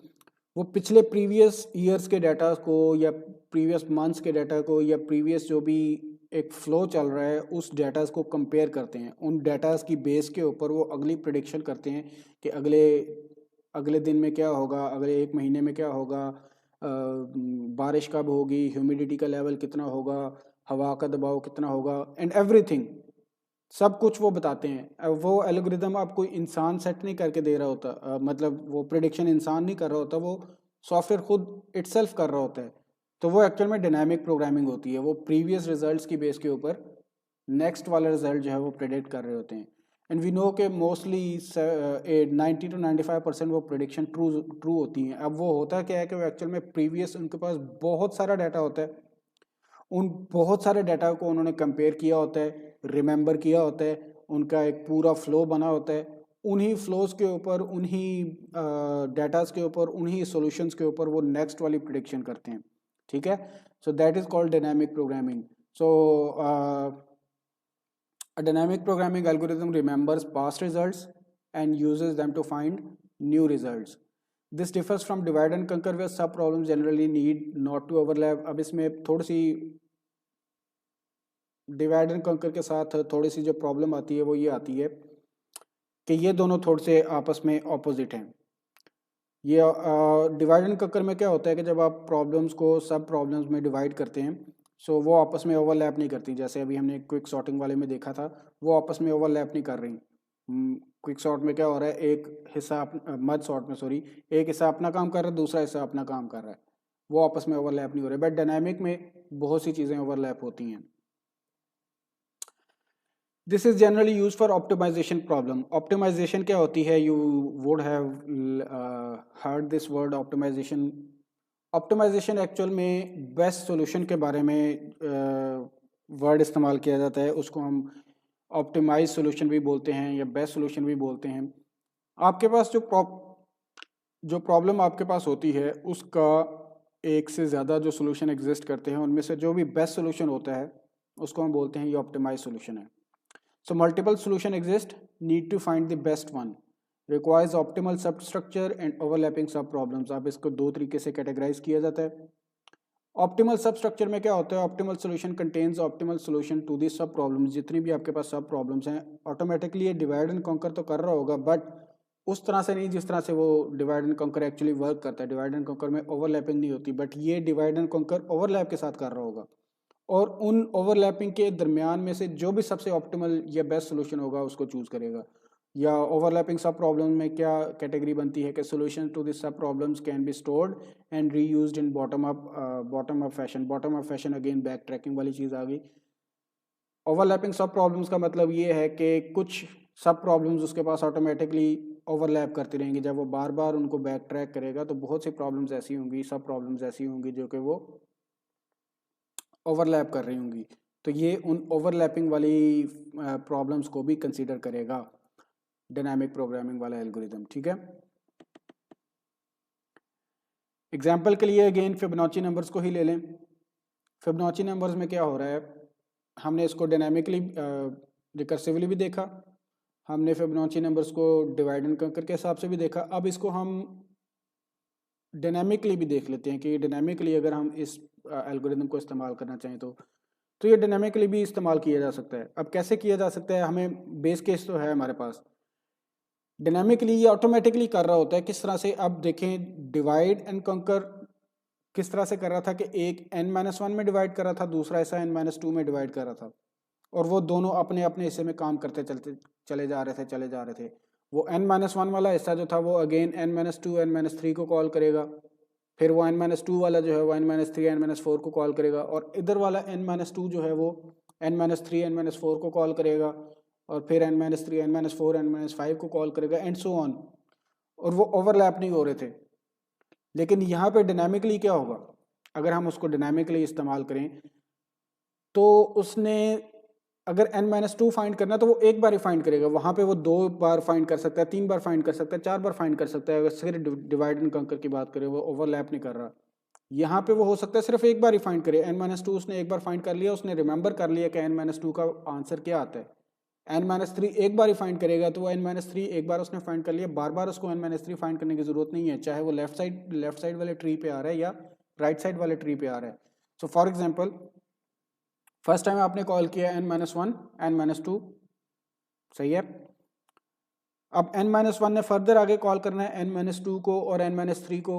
वो पिछले प्रीवियस ईयर्स के डाटा को या प्रीवियस मंथ्स के डाटा को या प्रीवियस जो भी एक फ्लो चल रहा है उस डाटा को कंपेयर करते हैं। उन डाटा की बेस के ऊपर वो अगली प्रिडिक्शन करते हैं कि अगले अगले दिन में क्या होगा, अगले एक महीने में क्या होगा, बारिश कब होगी, ह्यूमिडिटी का लेवल कितना होगा, हवा का दबाव कितना होगा, एंड एवरीथिंग, सब कुछ वो बताते हैं। अब वो एल्गोरिदम आप कोई इंसान सेट नहीं करके दे रहा होता, मतलब वो प्रिडिक्शन इंसान नहीं कर रहा होता, वो सॉफ्टवेयर खुद इटसेल्फ कर रहा होता है। तो वो एक्चुअल में डायनामिक प्रोग्रामिंग होती है। वो प्रीवियस रिजल्ट्स की बेस के ऊपर नेक्स्ट वाला रिजल्ट जो है वो प्रेडिक्ट कर रहे होते हैं। एंड वी नो के मोस्टली 90 to 95% वो प्रिडिक्शन ट्रू ट्रू होती हैं। अब वो होता क्या है कि वो एक्चुअल में प्रीवियस उनके पास बहुत सारा डाटा होता है, उन बहुत सारे डाटा को उन्होंने कंपेयर किया होता है, रिमेंबर किया होता है, उनका एक पूरा फ्लो बना होता है। उन्हीं फ्लोज के ऊपर, उन्हीं डाटाज के ऊपर, उन्हीं सॉल्यूशंस के ऊपर वो नेक्स्ट वाली प्रिडिक्शन करते हैं। ठीक है, so that is called dynamic programming. So a dynamic programming algorithm remembers past results and uses them to find new results. This differs from divide and conquer where sub problems generally need not to overlap. अब इसमें थोड़ी सी divide and कंकर के साथ थोड़ी सी जो problem आती है वो ये आती है कि ये दोनों थोड़े से आपस में ऑपोजिट हैं। ये डिवाइड एंड कंकर में क्या होता है कि जब आप प्रॉब्लम्स को सब प्रॉब्लम्स में डिवाइड करते हैं, सो वो आपस में ओवरलैप नहीं करती। जैसे अभी हमने क्विक सॉर्टिंग वाले में देखा था, वो आपस में ओवरलैप नहीं कर रही। क्विक सॉर्ट में क्या हो रहा है, एक हिस्सा मर्ज सॉर्ट में सॉरी, एक हिस्सा अपना काम कर रहा है, दूसरा हिस्सा अपना काम कर रहा है, वो आपस में ओवरलैप नहीं हो रहे। बट डायनामिक में बहुत सी चीज़ें ओवरलैप होती हैं। This is generally use for optimisation problem. Optimisation क्या होती है, you would have heard this word optimisation. Optimisation actual में बेस्ट सॉल्यूशन के बारे में वर्ड इस्तेमाल किया जाता है। उसको हम ऑप्टिमाइज सॉल्यूशन भी बोलते हैं या बेस्ट सॉल्यूशन भी बोलते हैं। आपके पास जो प्रॉब्लम आपके पास होती है उसका एक से ज़्यादा जो सॉल्यूशन एग्जिस्ट करते हैं, उनमें से जो भी बेस्ट सॉल्यूशन होता है उसको हम बोलते हैं ये ऑप्टिमाइज सॉल्यूशन है। So multiple solution exist, need to find the best one, requires optimal substructure and overlapping sub problems। अब इसको दो तरीके से कैटेगराइज किया जाता है। ऑप्टिमल सबस्ट्रक्चर में क्या होता है, optimal solution contains optimal solution to the sub problems. जितनी भी आपके पास सब प्रॉब्लम्स हैं, ऑटोमेटिकली ये डिवाइड एंड कॉन्कर तो कर रहा होगा, बट उस तरह से नहीं जिस तरह से वो divide and conquer actually work करता है। डिवाइड एंड कॉन्कर में ओवरलैपिंग नहीं होती, बट ये डिवाइड एंड कॉन्कर ओवरलैप के साथ कर रहा होगा। और उन ओवरलैपिंग के दरमियान में से जो भी सबसे ऑप्टिमल या बेस्ट सोल्यूशन होगा उसको चूज करेगा। या ओवरलैपिंग सब प्रॉब्लम में क्या कैटेगरी बनती है कि सोल्यूशन टू दिस सब problems can be stored and reused in bottom up fashion. Bottom up fashion again back tracking वाली चीज़ आ गई। ओवरलैपिंग सब प्रॉब्लम्स का मतलब ये है कि कुछ सब प्रॉब्लम्स उसके पास ऑटोमेटिकली ओवरलैप करती रहेंगी। जब वो बार बार उनको बैक ट्रैक करेगा तो बहुत सी प्रॉब्लम्स ऐसी होंगी, सब प्रॉब्लम्स ऐसी होंगी जो कि वो ओवरलैप कर रही होंगी। तो ये उन ओवरलैपिंग वाली प्रॉब्लम्स को भी कंसीडर करेगा डायनामिक प्रोग्रामिंग वाला एल्गोरिदम। ठीक है, एग्जाम्पल के लिए अगेन फिबोनाची नंबर्स को ही ले लें। फिबोनाची नंबर्स में क्या हो रहा है, हमने इसको डायनामिकली रिकर्सिवली भी देखा, हमने फिबोनाची नंबर्स को डिवाइड एंड कंकर के हिसाब से भी देखा। अब इसको हम डायनामिकली भी देख लेते हैं कि डायनामिकली अगर हम इस एल्गोरिदम को इस्तेमाल करना चाहें तो ये डायनामिकली भी इस्तेमाल किया जा सकता है। अब कैसे किया जा सकता है, हमें बेस केस तो है हमारे पास, डायनामिकली ये ऑटोमेटिकली कर रहा होता है। किस तरह से, अब देखें डिवाइड एंड कंकर किस तरह से कर रहा था कि एक n-1 में डिवाइड कर रहा था, दूसरा हिस्सा n-2 में डिवाइड कर रहा था, और वो दोनों अपने अपने हिस्से में काम करते चले जा रहे थे। वो n-1 वाला हिस्सा जो था वो अगेन n-2 n-3 को कॉल करेगा, फिर वो n-2 वाला जो है वो n-3 n-4 को कॉल करेगा, और इधर वाला n-2 जो है वो n-3 n-4 को कॉल करेगा, और फिर n-3 n-4 n-5 को कॉल करेगा, एंड सो ऑन। और वो ओवरलैप नहीं हो रहे थे। लेकिन यहाँ पे डायनामिकली क्या होगा, अगर हम उसको डायनामिकली इस्तेमाल करें तो उसने अगर n-2 फाइंड करना तो वो एक बार ही फाइंड करेगा, वहाँ पे वो 2 बार फाइंड कर सकता है, 3 बार फाइंड कर सकता है, 4 बार फाइंड कर सकता है। अगर सिर्फ डिवाइड एंड कंकर की बात करें, वो ओवरलैप नहीं कर रहा। यहाँ पे वो हो सकता है सिर्फ एक बार ही फाइंड करे, n-2 उसने एक बार फाइंड कर लिया, उसने रिमेंबर कर लिया कि n-2 का आंसर क्या आता है। n-3 एक बार ही फाइंड करेगा तो वो n-3 एक बार उसने फाइंड कर लिया, बार बार उसको n-3 फाइंड करने की जरूरत नहीं है, चाहे वो लेफ्ट साइड वाले ट्री पे आ रहा है या राइट साइड वाले ट्री पे आ रहा है। So for example, first time आपने कॉल किया n-1 n-2, सही है। अब n-1 ने फर्दर आगे कॉल करना है n-2 को और n-3 को।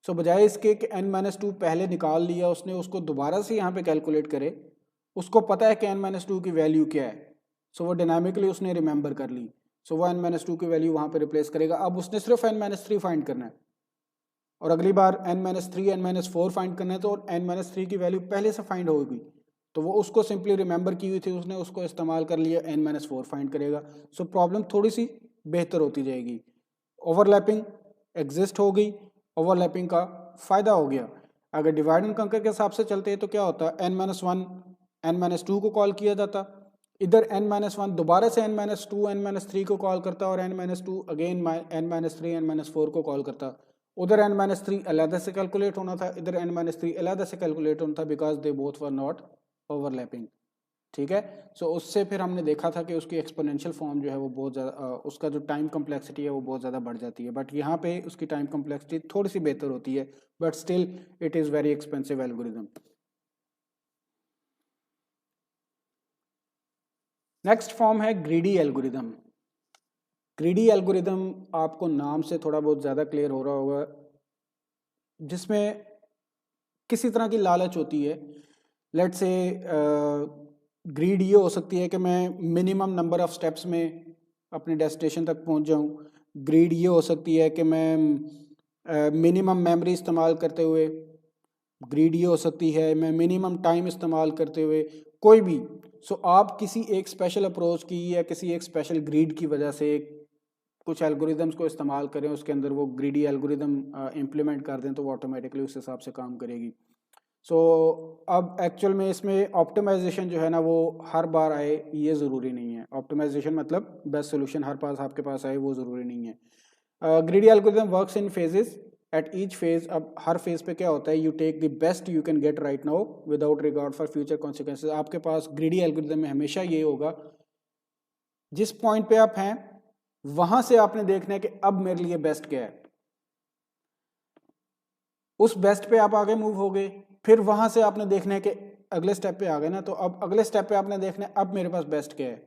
सो बजाय इसके कि n-2 पहले निकाल लिया उसने, उसको दोबारा से यहाँ पे कैलकुलेट करे, उसको पता है कि n-2 की वैल्यू क्या है, सो वो डायनामिकली उसने रिमेंबर कर ली। सो वो n-2 की वैल्यू वहाँ पे रिप्लेस करेगा। अब उसने सिर्फ n-3 फाइंड करना है, और अगली बार n-3 n-4 फाइंड करना है तो n-3 की वैल्यू पहले से फाइंड होगी, तो वो उसको सिंपली रिमेंबर की हुई थी, उसने उसको इस्तेमाल कर लिया, n-4 फाइंड करेगा। सो प्रॉब्लम थोड़ी सी बेहतर होती जाएगी, ओवरलैपिंग एग्जिस्ट हो गई, ओवरलैपिंग का फ़ायदा हो गया। अगर डिवाइड एंड कंकर के हिसाब से चलते हैं तो क्या होता, n-1 n-2 को कॉल किया जाता, इधर n-1 दोबारा से n-2 n-3 को कॉल करता, और n-2 अगेन n-3 n-4 को कॉल करता। उधर n-3 अलहदा से कैलकुलेट होना था, इधर n-3 अलहदा से कैलकुलेट होना था, because they both were not overlapping. ठीक है। सो उससे फिर हमने देखा था कि उसकी एक्सपोनेंशियल फॉर्म जो है वो बहुत ज़्यादा, उसका जो टाइम कम्प्लेक्सिटी है वो बहुत ज़्यादा बढ़ जाती है। बट यहाँ पे उसकी टाइम कम्प्लेक्सिटी थोड़ी सी बेहतर होती है, but still it is very expensive algorithm. Next form है ग्रीडी एल्गोरिदम। ग्रीडी एल्गोरिदम आपको नाम से थोड़ा बहुत ज़्यादा क्लियर हो रहा होगा, जिसमें किसी तरह की लालच होती है। लेट से ग्रीड ये हो सकती है कि मैं मिनिमम नंबर ऑफ स्टेप्स में अपने डेस्टिनेशन तक पहुंच जाऊं। ग्रीड ये हो सकती है कि मैं मिनिमम मेमोरी इस्तेमाल करते हुए, ग्रीड ये हो सकती है मैं मिनिमम टाइम इस्तेमाल करते हुए, कोई भी। सो आप किसी एक स्पेशल अप्रोच की या किसी एक स्पेशल ग्रीड की वजह से कुछ एल्गोरिदम्स को इस्तेमाल करें, उसके अंदर वो ग्रीडी एल्गोरिदम इम्प्लीमेंट कर दें, तो वो ऑटोमेटिकली उस हिसाब से काम करेगी। सो अब एक्चुअल में इसमें ऑप्टिमाइजेशन जो है ना वो हर बार आए ये ज़रूरी नहीं है। ऑप्टिमाइजेशन मतलब बेस्ट सोल्यूशन हर पास आपके पास आए वो ज़रूरी नहीं है। Greedy algorithm works in phases, at each phase. अब हर फेज पे क्या होता है, you take the best you can get right now without regard for future consequences. आपके पास ग्रीडी एल्गोरिदम में हमेशा ये होगा, जिस पॉइंट पे आप हैं वहां से आपने देखना है कि अब मेरे लिए बेस्ट क्या है, उस बेस्ट पे आप आगे मूव हो गए, फिर वहां से आपने देखना है कि अगले स्टेप पे आ गए ना, तो अब अगले स्टेप पे आपने देखना है अब मेरे पास बेस्ट क्या है,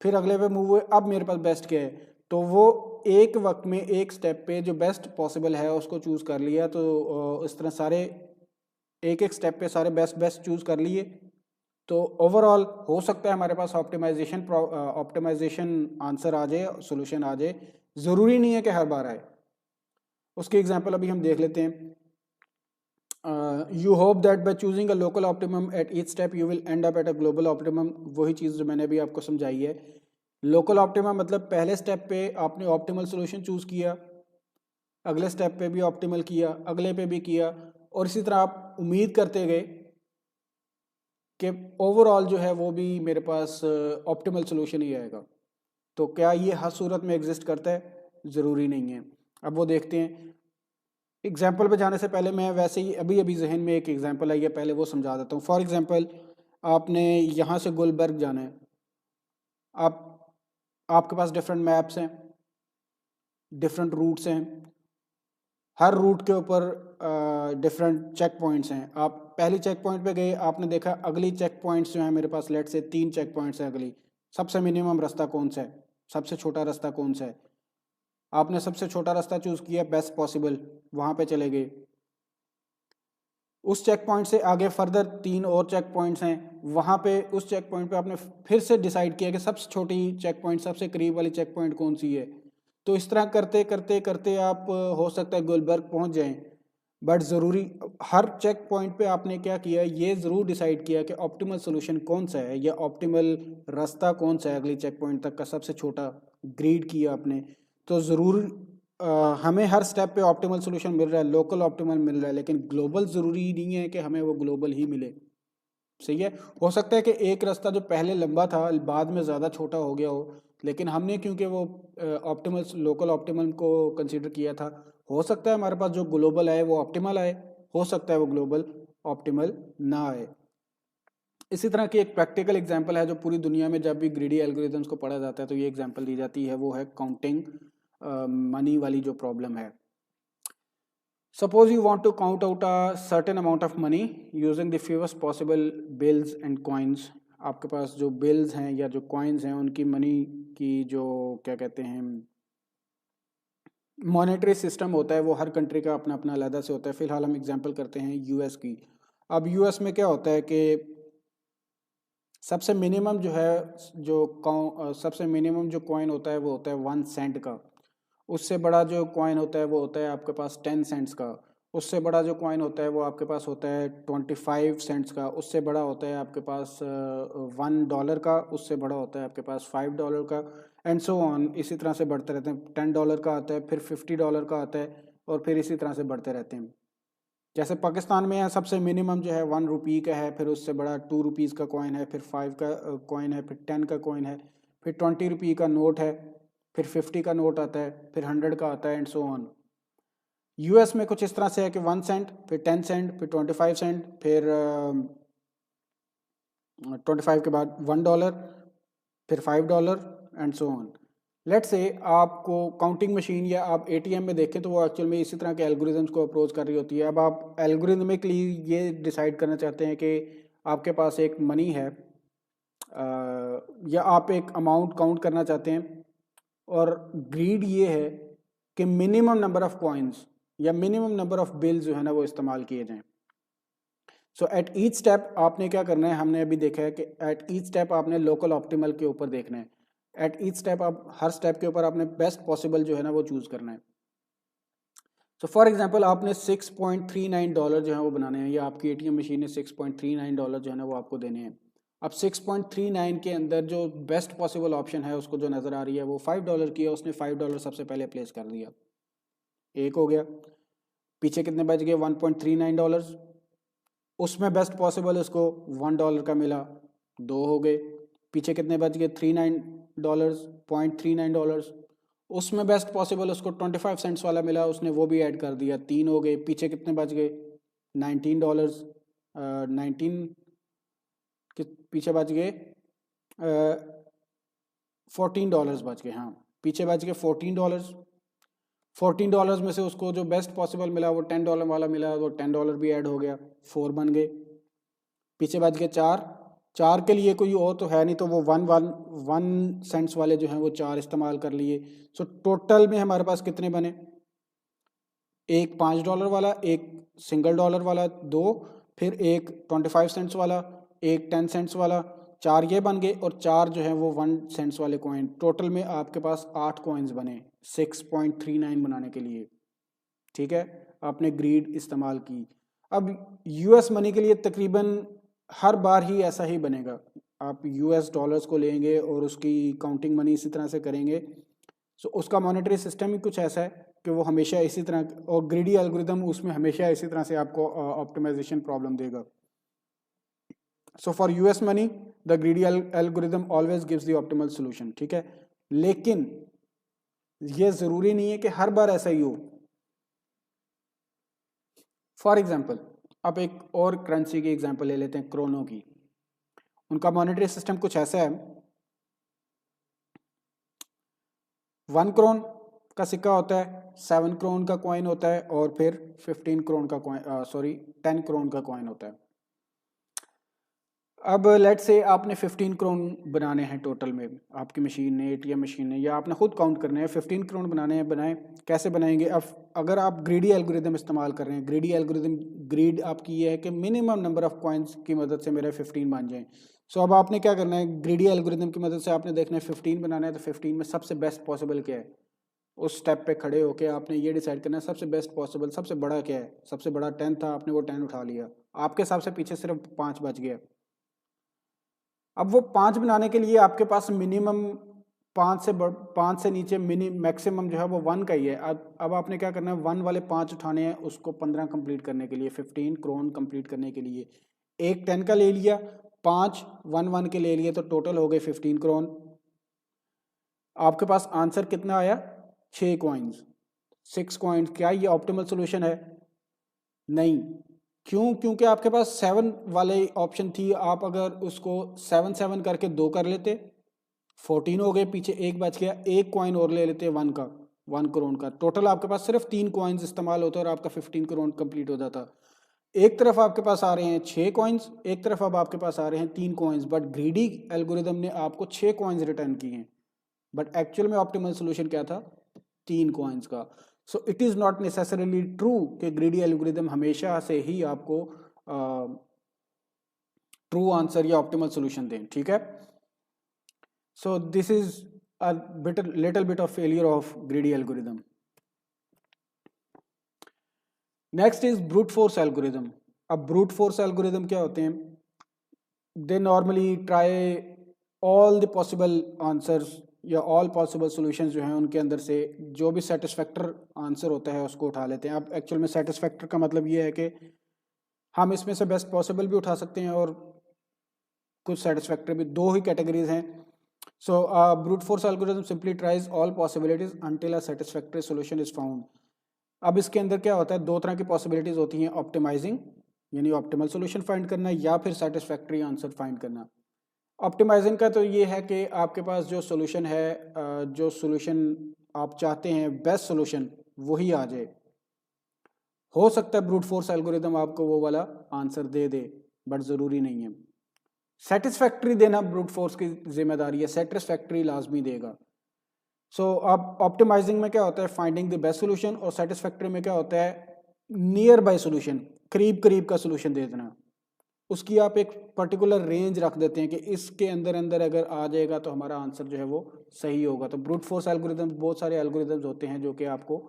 फिर अगले पे मूव हुए अब मेरे पास बेस्ट क्या है। तो वो एक वक्त में एक स्टेप पे जो बेस्ट पॉसिबल है उसको चूज कर लिया, तो इस तरह सारे एक एक स्टेप पे सारे बेस्ट बेस्ट चूज कर लिए, तो ओवरऑल हो सकता है हमारे पास ऑप्टिमाइजेशन आंसर आ जाए, सोल्यूशन आ जाए। ज़रूरी नहीं है कि हर बार आए। उसकी एग्जांपल अभी हम देख लेते हैं। You hope that by choosing a local optimum at each step you will and up at a global optimum. वही चीज़ जो मैंने अभी आपको समझाई है। लोकल ऑप्टिमम मतलब पहले स्टेप पे आपने ऑप्टिमल सोल्यूशन चूज़ किया, अगले स्टेप पे भी ऑप्टिमल किया, अगले पे भी किया, और इसी तरह आप उम्मीद करते गए कि ओवरऑल जो है वो भी मेरे पास ऑप्टिमल सोल्यूशन ही आएगा। तो क्या ये हर सूरत में एग्जिस्ट करता है? ज़रूरी नहीं है। अब वो देखते हैं। एग्जाम्पल पे जाने से पहले मैं वैसे ही अभी अभी जहन में एक एग्जाम्पल आई है, पहले वो समझा देता हूँ। फॉर एग्जाम्पल, आपने यहाँ से गुलबर्ग जाना है, आप आपके पास डिफरेंट मैप्स हैं, डिफरेंट रूट्स हैं, हर रूट के ऊपर डिफरेंट चेक पॉइंट्स हैं। आप पहली चेक पॉइंट पे गए, आपने देखा अगली चेक पॉइंट्स जो है मेरे पास लेट से 3 चेक पॉइंट्स हैं अगली, सबसे मिनिमम रास्ता कौन सा है, सबसे छोटा रास्ता कौन सा है, आपने सबसे छोटा रास्ता चूज़ किया, बेस्ट पॉसिबल, वहाँ पे चले गए। उस चेक पॉइंट से आगे फर्दर 3 और चेक पॉइंट्स हैं, वहाँ पे उस चेक पॉइंट पे आपने फिर से डिसाइड किया कि सबसे छोटी चेक पॉइंट, सबसे करीब वाली चेक पॉइंट कौन सी है। तो इस तरह करते करते करते आप हो सकता है गुलबर्ग पहुँच जाएं, बट ज़रूरी हर चेक पॉइंट पे आपने क्या किया, ये ज़रूर डिसाइड किया कि ऑप्टिमल सोल्यूशन कौन सा है या ऑप्टिमल रास्ता कौन सा है अगली चेक पॉइंट तक का, सबसे छोटा ग्रीड किया आपने। तो ज़रूर हमें हर स्टेप पे ऑप्टिमल सोल्यूशन मिल रहा है, लोकल ऑप्टिमल मिल रहा है, लेकिन ग्लोबल ज़रूरी नहीं है कि हमें वो ग्लोबल ही मिले। सही है, हो सकता है कि एक रास्ता जो पहले लंबा था बाद में ज़्यादा छोटा हो गया हो, लेकिन हमने क्योंकि वो ऑप्टिमल लोकल ऑप्टिमल को कंसिडर किया था, हो सकता है हमारे पास जो ग्लोबल आए वो ऑप्टिमल आए, हो सकता है वो ग्लोबल ऑप्टिमल ना आए। इसी तरह की एक प्रैक्टिकल एग्जांपल है जो पूरी दुनिया में जब भी ग्रीडी एल्गोरिथम्स को पढ़ा जाता है तो ये एग्जांपल दी जाती है, वो है काउंटिंग मनी वाली जो प्रॉब्लम है। Suppose you want to count out a certain amount of money using the fewest possible bills and coins. आपके पास जो बिल्स हैं या जो कॉइन्स हैं उनकी मनी की जो क्या कहते हैं मॉनेटरी सिस्टम होता है, वो हर कंट्री का अपना अपना अलग से होता है। फिलहाल हम एग्जांपल करते हैं यूएस की। अब यूएस में क्या होता है कि सबसे मिनिमम जो है सबसे मिनिमम जो कॉइन होता है वो होता है 1 सेंट का। उससे बड़ा जो कॉइन होता है वो होता है आपके पास 10 सेंट्स का। उससे बड़ा जो कॉइन होता है वो आपके पास होता है 25 सेंट्स का। उससे बड़ा होता है आपके पास $1 का। उससे बड़ा होता है आपके पास $5 का, एंड सो ऑन। इसी तरह से बढ़ते रहते हैं। $10 का आता है, फिर $50 का आता है, और फिर इसी तरह से बढ़ते रहते हैं। जैसे पाकिस्तान में है सबसे मिनिमम जो है ₹1 का है, फिर उससे बड़ा ₹2 का कॉइन है, फिर 5 का कॉइन है, फिर 10 का कॉइन है, फिर ₹20 का नोट है, फिर 50 का नोट आता है, फिर 100 का आता है, एंड सो ऑन। यूएस में कुछ इस तरह से है कि 1 सेंट, फिर 10 सेंट, फिर 25 सेंट, फिर 25 के बाद $1, फिर $5, एंड सो ऑन। लेट से आपको काउंटिंग मशीन या आप एटीएम में देखें तो वो एक्चुअल में इसी तरह के एल्गोरिदम्स को अप्रोच कर रही होती है। अब आप एल्गोरिदमिकली ये डिसाइड करना चाहते हैं कि आपके पास एक मनी है या आप एक अमाउंट काउंट करना चाहते हैं, और ग्रीड ये है कि मिनिमम नंबर ऑफ कॉइन्स या मिनिमम नंबर ऑफ बिल्स जो है ना वो इस्तेमाल किए जाएं। सो एट ईच स्टेप आपने क्या करना है, हमने अभी देखा है कि एट ईच स्टेप आपने लोकल ऑप्टिमल के ऊपर देखना है। एट ईच स्टेप आप हर स्टेप के ऊपर आपने बेस्ट पॉसिबल जो है ना वो चूज करना है। सो फॉर एग्जांपल आपने $6.39 जो है वो बनाने हैं, या आपकी एटीएम मशीन ने $6.39 जो है ना वो आपको देने हैं। अब 6.39 के अंदर जो बेस्ट पॉसिबल ऑप्शन है उसको जो नज़र आ रही है वो $5 की है। उसने $5 सबसे पहले प्लेस कर दिया, एक हो गया। पीछे कितने बच गए, $1.39। उसमें बेस्ट पॉसिबल उसको $1 का मिला, दो हो गए। पीछे कितने बच गए, $0.39। उसमें बेस्ट पॉसिबल उसको 25 सेंट्स वाला मिला, उसने वो भी ऐड कर दिया, तीन हो गए। पीछे कितने बच गए, $19, 19 के पीछे बच गए $14 बच गए। हाँ, पीछे बच गए $14। $14 में से उसको जो बेस्ट पॉसिबल मिला वो $10 वाला मिला, वो $10 भी ऐड हो गया, 4 बन गए। पीछे बच गए 4। 4 के लिए कोई और तो है नहीं, तो वो 1 सेंट्स वाले जो हैं वो 4 इस्तेमाल कर लिए। सो टोटल में हमारे पास कितने बने, एक $5 वाला, एक $1 वाला, दो, फिर एक 25 सेंट्स वाला, एक 10 सेंट्स वाला, 4 ये बन गए, और 4 जो है वो 1 सेंट्स वाले कॉइन। टोटल में आपके पास 8 कॉइन्स बने 6.39 बनाने के लिए। ठीक है, आपने ग्रीड इस्तेमाल की। अब यूएस मनी के लिए तकरीबन हर बार ही ऐसा ही बनेगा। आप यूएस डॉलर्स को लेंगे और उसकी काउंटिंग मनी इसी तरह से करेंगे। सो उसका मॉनेटरी सिस्टम ही कुछ ऐसा है कि वो हमेशा इसी तरह, और ग्रीडी एल्गोरिदम उसमें हमेशा इसी तरह से आपको ऑप्टिमाइजेशन प्रॉब्लम देगा। So for US money the greedy algorithm always gives the optimal solution. ठीक है, लेकिन ये जरूरी नहीं है कि हर बार ऐसा ही हो। फॉर एग्जाम्पल, आप एक और करेंसी की एग्जाम्पल ले लेते हैं, क्रोनो की। उनका मॉनेटरी सिस्टम कुछ ऐसा है, 1 करोड़ का सिक्का होता है, 7 करोड़ का कॉइन होता है और फिर 15 करोड़ का कॉइन, सॉरी 10 करोड़ का कॉइन होता है। अब लेट से आपने 15 करोड़ बनाने हैं टोटल में, आपकी मशीन ने, एटीएम मशीन ने, या आपने खुद काउंट करने हैं 15 करोड़ बनाने हैं, बनाएं। कैसे बनाएंगे? अब अगर आप ग्रीडी एल्गोरिदम इस्तेमाल कर रहे हैं, ग्रीडी एल्गोरिदम, ग्रीड आपकी ये है कि मिनिमम नंबर ऑफ कॉइन्स की मदद से मेरे 15 बन जाएं। सो अब आपने क्या करना है, ग्रीडी एल्गोरिदम की मदद से आपने देखना है 15 बनाना है, तो 15 में सबसे बेस्ट पॉसिबल क्या है, उस स्टेप पे खड़े होके आपने ये डिसाइड करना है सबसे बेस्ट पॉसिबल, सबसे बड़ा क्या है। सबसे बड़ा 10 था, आपने वो 10 उठा लिया, आपके हिसाब से पीछे सिर्फ 5 बच गया। अब वो 5 बनाने के लिए आपके पास मिनिमम 5 से नीचे मैक्सिमम जो है वो 1 का ही है। अब आपने क्या करना है, 1 वाले 5 उठाने हैं, उसको 15 कंप्लीट करने के लिए, 15 करोड़ कंप्लीट करने के लिए एक 10 का ले लिया, 5 1 के ले लिए, तो टोटल हो गए 15 करोड़। आपके पास आंसर कितना आया, 6 कॉइन्स, 6 कॉइन्स। क्या ये ऑप्टिमल सोल्यूशन है? नहीं। क्यों? क्योंकि आपके पास 7 वाले ऑप्शन थी, आप अगर उसको 7 7 करके 2 कर लेते, 14 हो गए, पीछे एक बच गया, एक कॉइन और ले लेते 1 का, 1 करोड़ का, टोटल आपके पास सिर्फ 3 कॉइन्स इस्तेमाल होते और आपका 15 करोड़ कंप्लीट हो जाता। एक तरफ आपके पास आ रहे हैं 6 कॉइन्स, एक तरफ अब आपके पास आ रहे हैं 3 कॉइन्स, बट ग्रीडी एल्गोरिदम ने आपको 6 कॉइन्स रिटर्न किए हैं, बट एक्चुअल में ऑप्टिमल सोल्यूशन क्या था, 3 कॉइन्स का। So it is not necessarily true कि ग्रीडी एल्गोरिदम हमेशा से ही आपको ट्रू आंसर या ऑप्टिमल सोल्यूशन दें, ठीक है। So this is a little bit of failure of greedy algorithm. Next is brute force algorithm. अब ब्रूट फोर्स एल्गोरिदम क्या होते हैं, they normally try all the possible answers या ऑल पॉसिबल सॉल्यूशंस जो हैं उनके अंदर से जो भी सेटिस्फैक्टर आंसर होता है उसको उठा लेते हैं। अब एक्चुअल में सेटिस्फैक्टर का मतलब ये है कि हम इसमें से बेस्ट पॉसिबल भी उठा सकते हैं और कुछ सेटिस्फैक्टरी भी, दो ही कैटेगरीज हैं। So brute force algorithm simply tries all possibilities until a satisfactory solution is found. अब इसके अंदर क्या होता है, दो तरह की पॉसिबिलिटीज होती हैं, ऑप्टिमाइजिंग यानी ऑप्टिमल सॉल्यूशन फाइंड करना, या फिर सेटिस्फैक्टरी आंसर फाइंड करना। ऑप्टिमाइजिंग का तो ये है कि आपके पास जो सॉल्यूशन है, जो सॉल्यूशन आप चाहते हैं बेस्ट सॉल्यूशन वही आ जाए। हो सकता है ब्रूट फोर्स एल्गोरिदम आपको वो वाला आंसर दे दे, बट ज़रूरी नहीं है। सेटिस्फैक्टरी देना ब्रूट फोर्स की जिम्मेदारी है, सेटिस्फैक्टरी लाजमी देगा। सो अब ऑप्टिमाइजिंग में क्या होता है, फाइंडिंग द बेस्ट सोल्यूशन, और सेटिस्फैक्टरी में क्या होता है, नियर बाय सोल्यूशन, करीब करीब का सोल्यूशन दे देना। उसकी आप एक पर्टिकुलर रेंज रख देते हैं कि इसके अंदर अंदर अगर आ जाएगा तो हमारा आंसर जो है वो सही होगा। तो ब्रूट फोर्स एल्गोरिदम, बहुत सारे एल्गोरिदम्स होते हैं जो कि आपको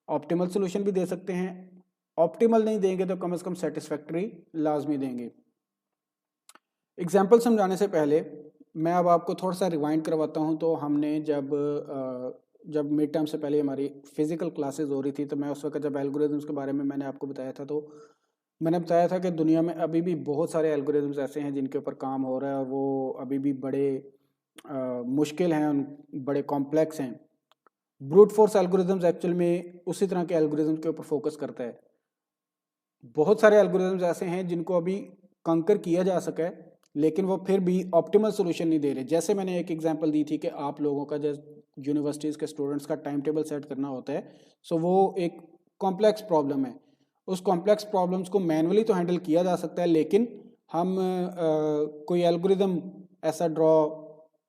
ऑप्टिमल सोल्यूशन भी दे सकते हैं, ऑप्टिमल नहीं देंगे तो कम से कम सेटिस्फैक्टरी लाजमी देंगे। एग्जाम्पल समझाने से पहले मैं अब आपको थोड़ा सा रिवाइंड करवाता हूँ। तो हमने जब मिड टर्म से पहले हमारी फिजिकल क्लासेस हो रही थी, तो मैं उस वक्त जब एल्गोरिदम्स के बारे में मैंने आपको बताया था, तो मैंने बताया था कि दुनिया में अभी भी बहुत सारे एल्गोरिदम्स ऐसे हैं जिनके ऊपर काम हो रहा है और वो अभी भी बड़े मुश्किल हैं, बड़े कॉम्प्लेक्स हैं। ब्रूट फोर्स एल्गोरिदम्स एक्चुअल में उसी तरह के एल्गोरिदम्स के ऊपर फोकस करता है। बहुत सारे एल्गोरिदम्स ऐसे हैं जिनको अभी कंकर किया जा सका है, लेकिन वो फिर भी ऑप्टिमल सोल्यूशन नहीं दे रहे। जैसे मैंने एक एग्जांपल दी थी कि आप लोगों का जैसे यूनिवर्सिटीज़ के स्टूडेंट्स का टाइम टेबल सेट करना होता है, सो वो एक कॉम्प्लेक्स प्रॉब्लम है। उस कॉम्प्लेक्स प्रॉब्लम्स को मैनुअली तो हैंडल किया जा सकता है, लेकिन हम कोई एल्गोरिदम ऐसा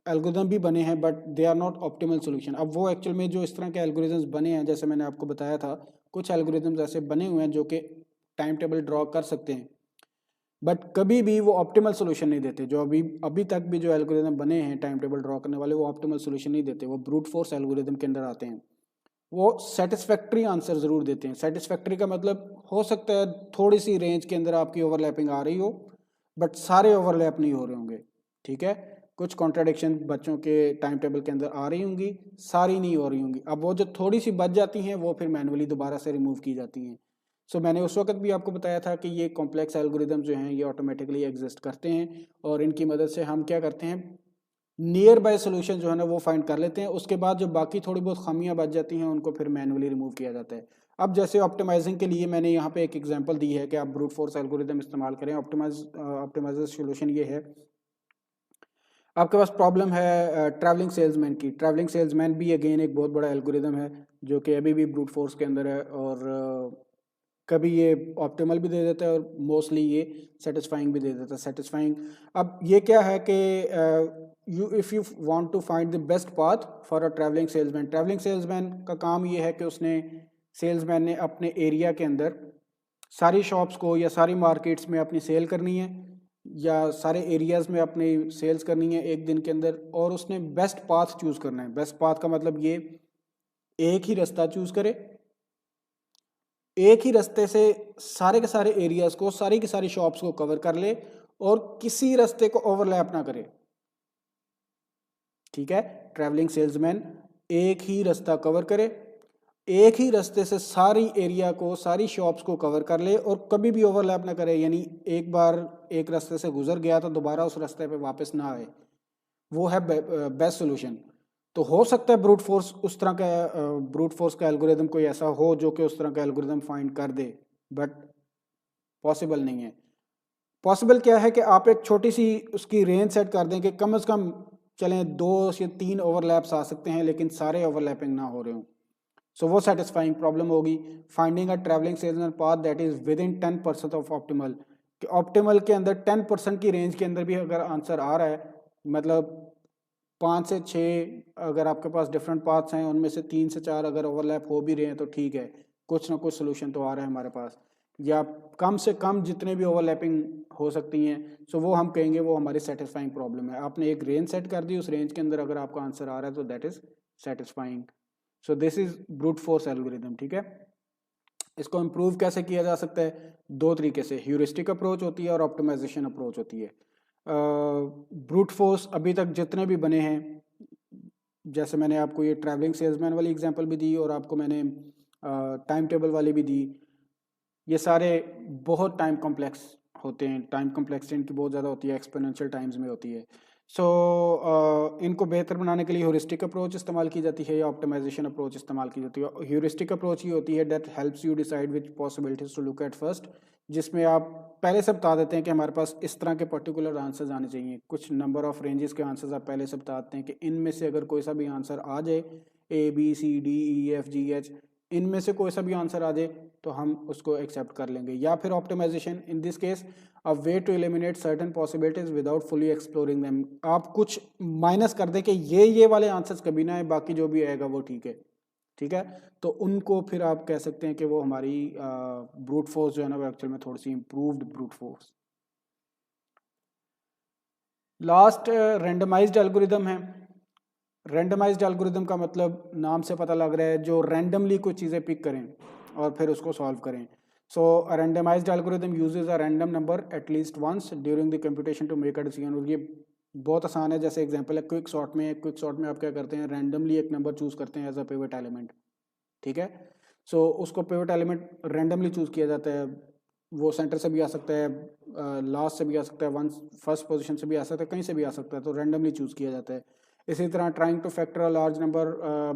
एल्गोरिदम भी बने हैं but they are not optimal solution. अब वो एक्चुअल में जो इस तरह के एल्गोरिदम्स बने हैं, जैसे मैंने आपको बताया था, कुछ एल्गोरिदम्स ऐसे बने हुए हैं जो कि टाइम टेबल ड्रॉ कर सकते हैं, बट कभी भी वो ऑप्टिमल सोल्यूशन नहीं देते। जो अभी अभी तक भी जो एल्गोरिदम बने हैं टाइम टेबल ड्रॉ करने वाले, वो ऑप्टिमल सोल्यूशन नहीं देते, वो ब्रूट फोर्स एल्गोरिदम के अंदर आते हैं। वो सेटिस्फैक्टरी आंसर ज़रूर देते हैं। सेटिस्फैक्टरी का मतलब हो सकता है थोड़ी सी रेंज के अंदर आपकी ओवरलैपिंग आ रही हो, बट सारे ओवरलैप नहीं हो रहे होंगे, ठीक है। कुछ कॉन्ट्राडिक्शन बच्चों के टाइम टेबल के अंदर आ रही होंगी, सारी नहीं हो रही होंगी। अब वो जो थोड़ी सी बच जाती हैं वो फिर मैनुअली दोबारा से रिमूव की जाती हैं। सो मैंने उस वक्त भी आपको बताया था कि ये कॉम्प्लेक्स एल्गोरिदम जो हैं ये ऑटोमेटिकली एग्जिस्ट करते हैं, और इनकी मदद से हम क्या करते हैं, नियर बाय सोल्यूशन जो है ना वो फाइंड कर लेते हैं। उसके बाद जो बाकी थोड़ी बहुत खामियां बच जाती हैं उनको फिर मैनुअली रिमूव किया जाता है। अब जैसे ऑप्टिमाइजिंग के लिए मैंने यहाँ पे एक एग्जांपल दी है कि आप ब्रूट फोर्स एल्गोरिदम इस्तेमाल करें। ऑप्टिमाइजर सोल्यूशन ये है आपके पास प्रॉब्लम है ट्रैवलिंग सेल्समैन की। ट्रैवलिंग सेल्समैन भी अगेन एक बहुत बड़ा एल्गोरिदम है जो कि अभी भी ब्रूट फोर्स के अंदर है, और कभी ये ऑप्टिमल भी दे देता है और मोस्टली ये सेटिस्फाइंग भी दे देता है। सेटिस्फाइंग, अब ये क्या है कि you if you want to find the best path for a travelling salesman का काम ये है कि सेल्समैन ने अपने एरिया के अंदर सारी शॉप्स को या सारी मार्केट्स में अपनी सेल करनी है, या सारे एरियाज़ में अपनी सेल्स करनी है एक दिन के अंदर, और उसने बेस्ट पाथ चूज़ करना है। बेस्ट पाथ का मतलब ये, एक ही रास्ता चूज़ करे, एक ही रास्ते से सारे के सारे एरियाज़ को, सारी की सारी शॉप्स को कवर कर ले और किसी रास्ते को ओवरलैप ना करे। ठीक है, ट्रैवलिंग सेल्समैन एक ही रास्ता कवर करे, एक ही रास्ते से सारी एरिया को, सारी शॉप्स को कवर कर ले और कभी भी ओवरलैप ना करे, यानी एक बार एक रास्ते से गुजर गया तो दोबारा उस रास्ते पे वापस ना आए। वो है बेस्ट सोल्यूशन। तो हो सकता है ब्रूट फोर्स का एल्गोरिदम कोई ऐसा हो जो कि उस तरह का एल्गोरिदम फाइंड कर दे, बट पॉसिबल नहीं है। पॉसिबल क्या है कि आप एक छोटी सी उसकी रेंज सेट कर दें कि कम से कम चलें 2 से 3 ओवरलैप्स आ सकते हैं, लेकिन सारे ओवरलैपिंग ना हो रहे हों। सो वो सेटिस्फाइंग प्रॉब्लम होगी। Finding a travelling salesman path that is with in 10% of optimal, कि ऑप्टिमल के अंदर 10% की रेंज के अंदर भी अगर आंसर आ रहा है, मतलब 5 से 6 अगर आपके पास डिफरेंट पाथ्स हैं, उनमें से 3 से 4 अगर ओवरलैप हो भी रहे हैं तो ठीक है, कुछ ना कुछ सोल्यूशन तो आ रहा है हमारे पास। या कम से कम जितने भी ओवरलैपिंग हो सकती हैं, सो वो हम कहेंगे वो हमारी सेटिस्फाइंग प्रॉब्लम है। आपने एक रेंज सेट कर दी, उस रेंज के अंदर अगर आपका आंसर आ रहा है तो that is satisfying. So this is brute force algorithm. ठीक है, इसको इम्प्रूव कैसे किया जा सकता है? 2 तरीके से, ह्यूरिस्टिक अप्रोच होती है और ऑप्टिमाइजेशन अप्रोच होती है। ब्रूट फोर्स अभी तक जितने भी बने हैं, जैसे मैंने आपको ये ट्रैवलिंग सेल्समैन वाली एग्जांपल भी दी और आपको मैंने टाइम टेबल वाली भी दी, ये सारे बहुत टाइम कॉम्प्लेक्स होते हैं। टाइम कॉम्प्लेक्सिटी इनकी बहुत ज़्यादा होती है, एक्सपोनेंशियल टाइम्स में होती है। सो इनको बेहतर बनाने के लिए ह्यूरिस्टिक अप्रोच इस्तेमाल की जाती है या ऑप्टिमाइजेशन अप्रोच इस्तेमाल की जाती है। ह्यूरिस्टिक अप्रोच ही होती है that helps you decide which possibilities to look at first, जिसमें आप पहले से बता देते हैं कि हमारे पास इस तरह के पर्टिकुलर आंसर्स आने चाहिए। कुछ नंबर ऑफ रेंजेस के आंसर्स आप पहले से बताते हैं कि इनमें से अगर कोई सा भी आंसर आ जाए, ABCDEFGH, इनमें से कोई सा भी आंसर आ जाए तो हम उसको एक्सेप्ट कर लेंगे। या फिर optimisation, in this case a way to eliminate certain possibilities without fully exploring them. आप कुछ माइनस कर दें कि ये वाले आंसर्स कभी ना आए, बाकी जो भी आएगा वो ठीक है। ठीक है, तो उनको फिर आप कह सकते हैं कि वो हमारी ब्रूट फोर्स जो है ना, वो एक्चुअल में थोड़ी सी improved brute force. Last randomized algorithm है। रैंडमाइज्ड एल्गोरिदम का मतलब नाम से पता लग रहा है, जो रैंडमली कुछ चीज़ें पिक करें और फिर उसको सॉल्व करें। So randomized algorithm uses a random number at least once during the computation to make a decision. और ये बहुत आसान है। जैसे एग्जांपल है क्विक सॉर्ट में आप क्या करते हैं, रैंडमली एक नंबर चूज करते हैं एज अ पिवट एलिमेंट। ठीक है, सो उसको पिवट एलिमेंट रैंडमली चूज किया जाता है। वो सेंटर से भी आ सकता है, लास्ट से भी आ सकता है, वन फर्स्ट पोजीशन से भी आ सकता है, कहीं से भी आ सकता है, तो रैंडमली चूज किया जाता है। इसी तरह trying to factor a large number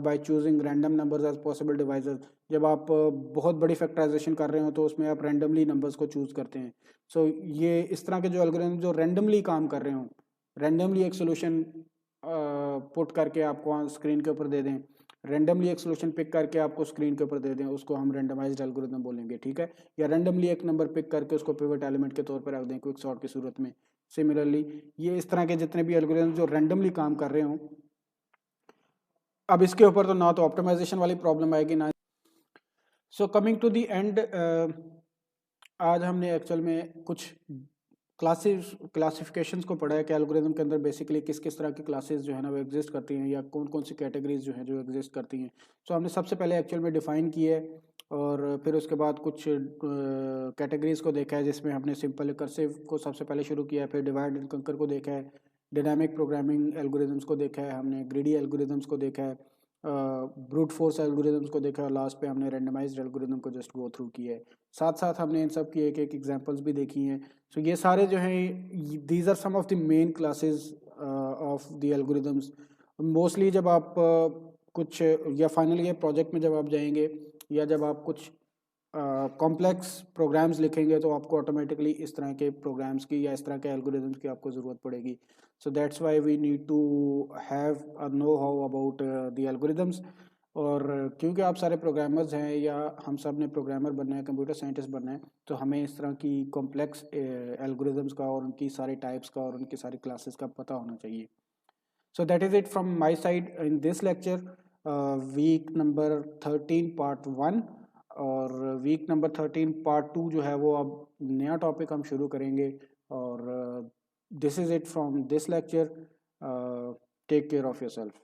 by choosing random numbers as possible divisors. जब आप बहुत बड़ी फैक्टराइजेशन कर रहे हो तो उसमें आप रैंडमली नंबर्स को चूज करते हैं। सो ये इस तरह के जो एल्गोरिथम जो रैंडमली काम कर रहे हो, रैंडमली एक सोल्यूशन पुट करके आपको स्क्रीन के ऊपर दे दें, रैंडमली एक सोल्यूशन पिक करके आपको स्क्रीन के ऊपर दे दें, उसको हम रैंडमाइज्ड एल्गोरिथम बोलेंगे। ठीक है, या रैंडमली एक नंबर पिक करके उसको पिवट एलिमेंट के तौर पर रख दें क्विक सॉर्ट की सूरत में। सिमिलरली ये इस तरह के जितने भी एल्गोरिथम जो रैंडमली काम कर रहे हों, अब इसके ऊपर तो ना तो ऑप्टिमाइजेशन वाली प्रॉब्लम आएगी ना। So coming to the end, आज हमने एक्चुअल में कुछ क्लासिफिकेशंस को पढ़ा है कि एल्गोरिथम के अंदर बेसिकली किस किस तरह की क्लासेस जो है ना वो एग्जिस्ट करती हैं, या कौन कौन सी कैटेगरीज जो हैं जो एग्जिस्ट करती हैं। सो हमने सबसे पहले एक्चुअल में डिफाइन की है, और फिर उसके बाद कुछ कैटेगरीज को देखा है, जिसमें हमने सिंपल रिकर्सिव को सबसे पहले शुरू किया है, फिर डिवाइड एंड कंकर को देखा है, डायनामिक प्रोग्रामिंग एल्गोरिथम्स को देखा है, हमने ग्रीडी एल्गोरिथम्स को देखा है, ब्रूट फोर्स एल्गोरिथम्स को देखा है, और लास्ट पे हमने रैंडमाइज्ड एल्गोरिथम को जस्ट गो थ्रू किया है। साथ साथ हमने इन सब की एक एक एग्जांपल्स भी देखी हैं। सो ये सारे जो हैं, these are some of the main classes of the algorithms. Mostly जब आप कुछ या फाइनल ईयर प्रोजेक्ट में जब आप जाएंगे, या जब आप कुछ कॉम्प्लेक्स प्रोग्राम्स लिखेंगे तो आपको ऑटोमेटिकली इस तरह के प्रोग्राम्स की या इस तरह के एल्गोरिदम्स की आपको ज़रूरत पड़ेगी. So that's why we need to have a know how about the algorithms. और क्योंकि आप सारे प्रोग्रामर्स हैं या हम सब ने प्रोग्रामर बनना है, कंप्यूटर साइंटिस्ट बनना है, तो हमें इस तरह की कॉम्प्लेक्स एल्गोरिदम्स का और उनकी सारे टाइप्स का और उनकी सारी क्लासेस का पता होना चाहिए. So that is it from my side in this lecture, week number 13 part 1. और वीक नंबर 13 पार्ट 2 जो है वो अब नया टॉपिक हम शुरू करेंगे. और this is it from this lecture. Take care of your self.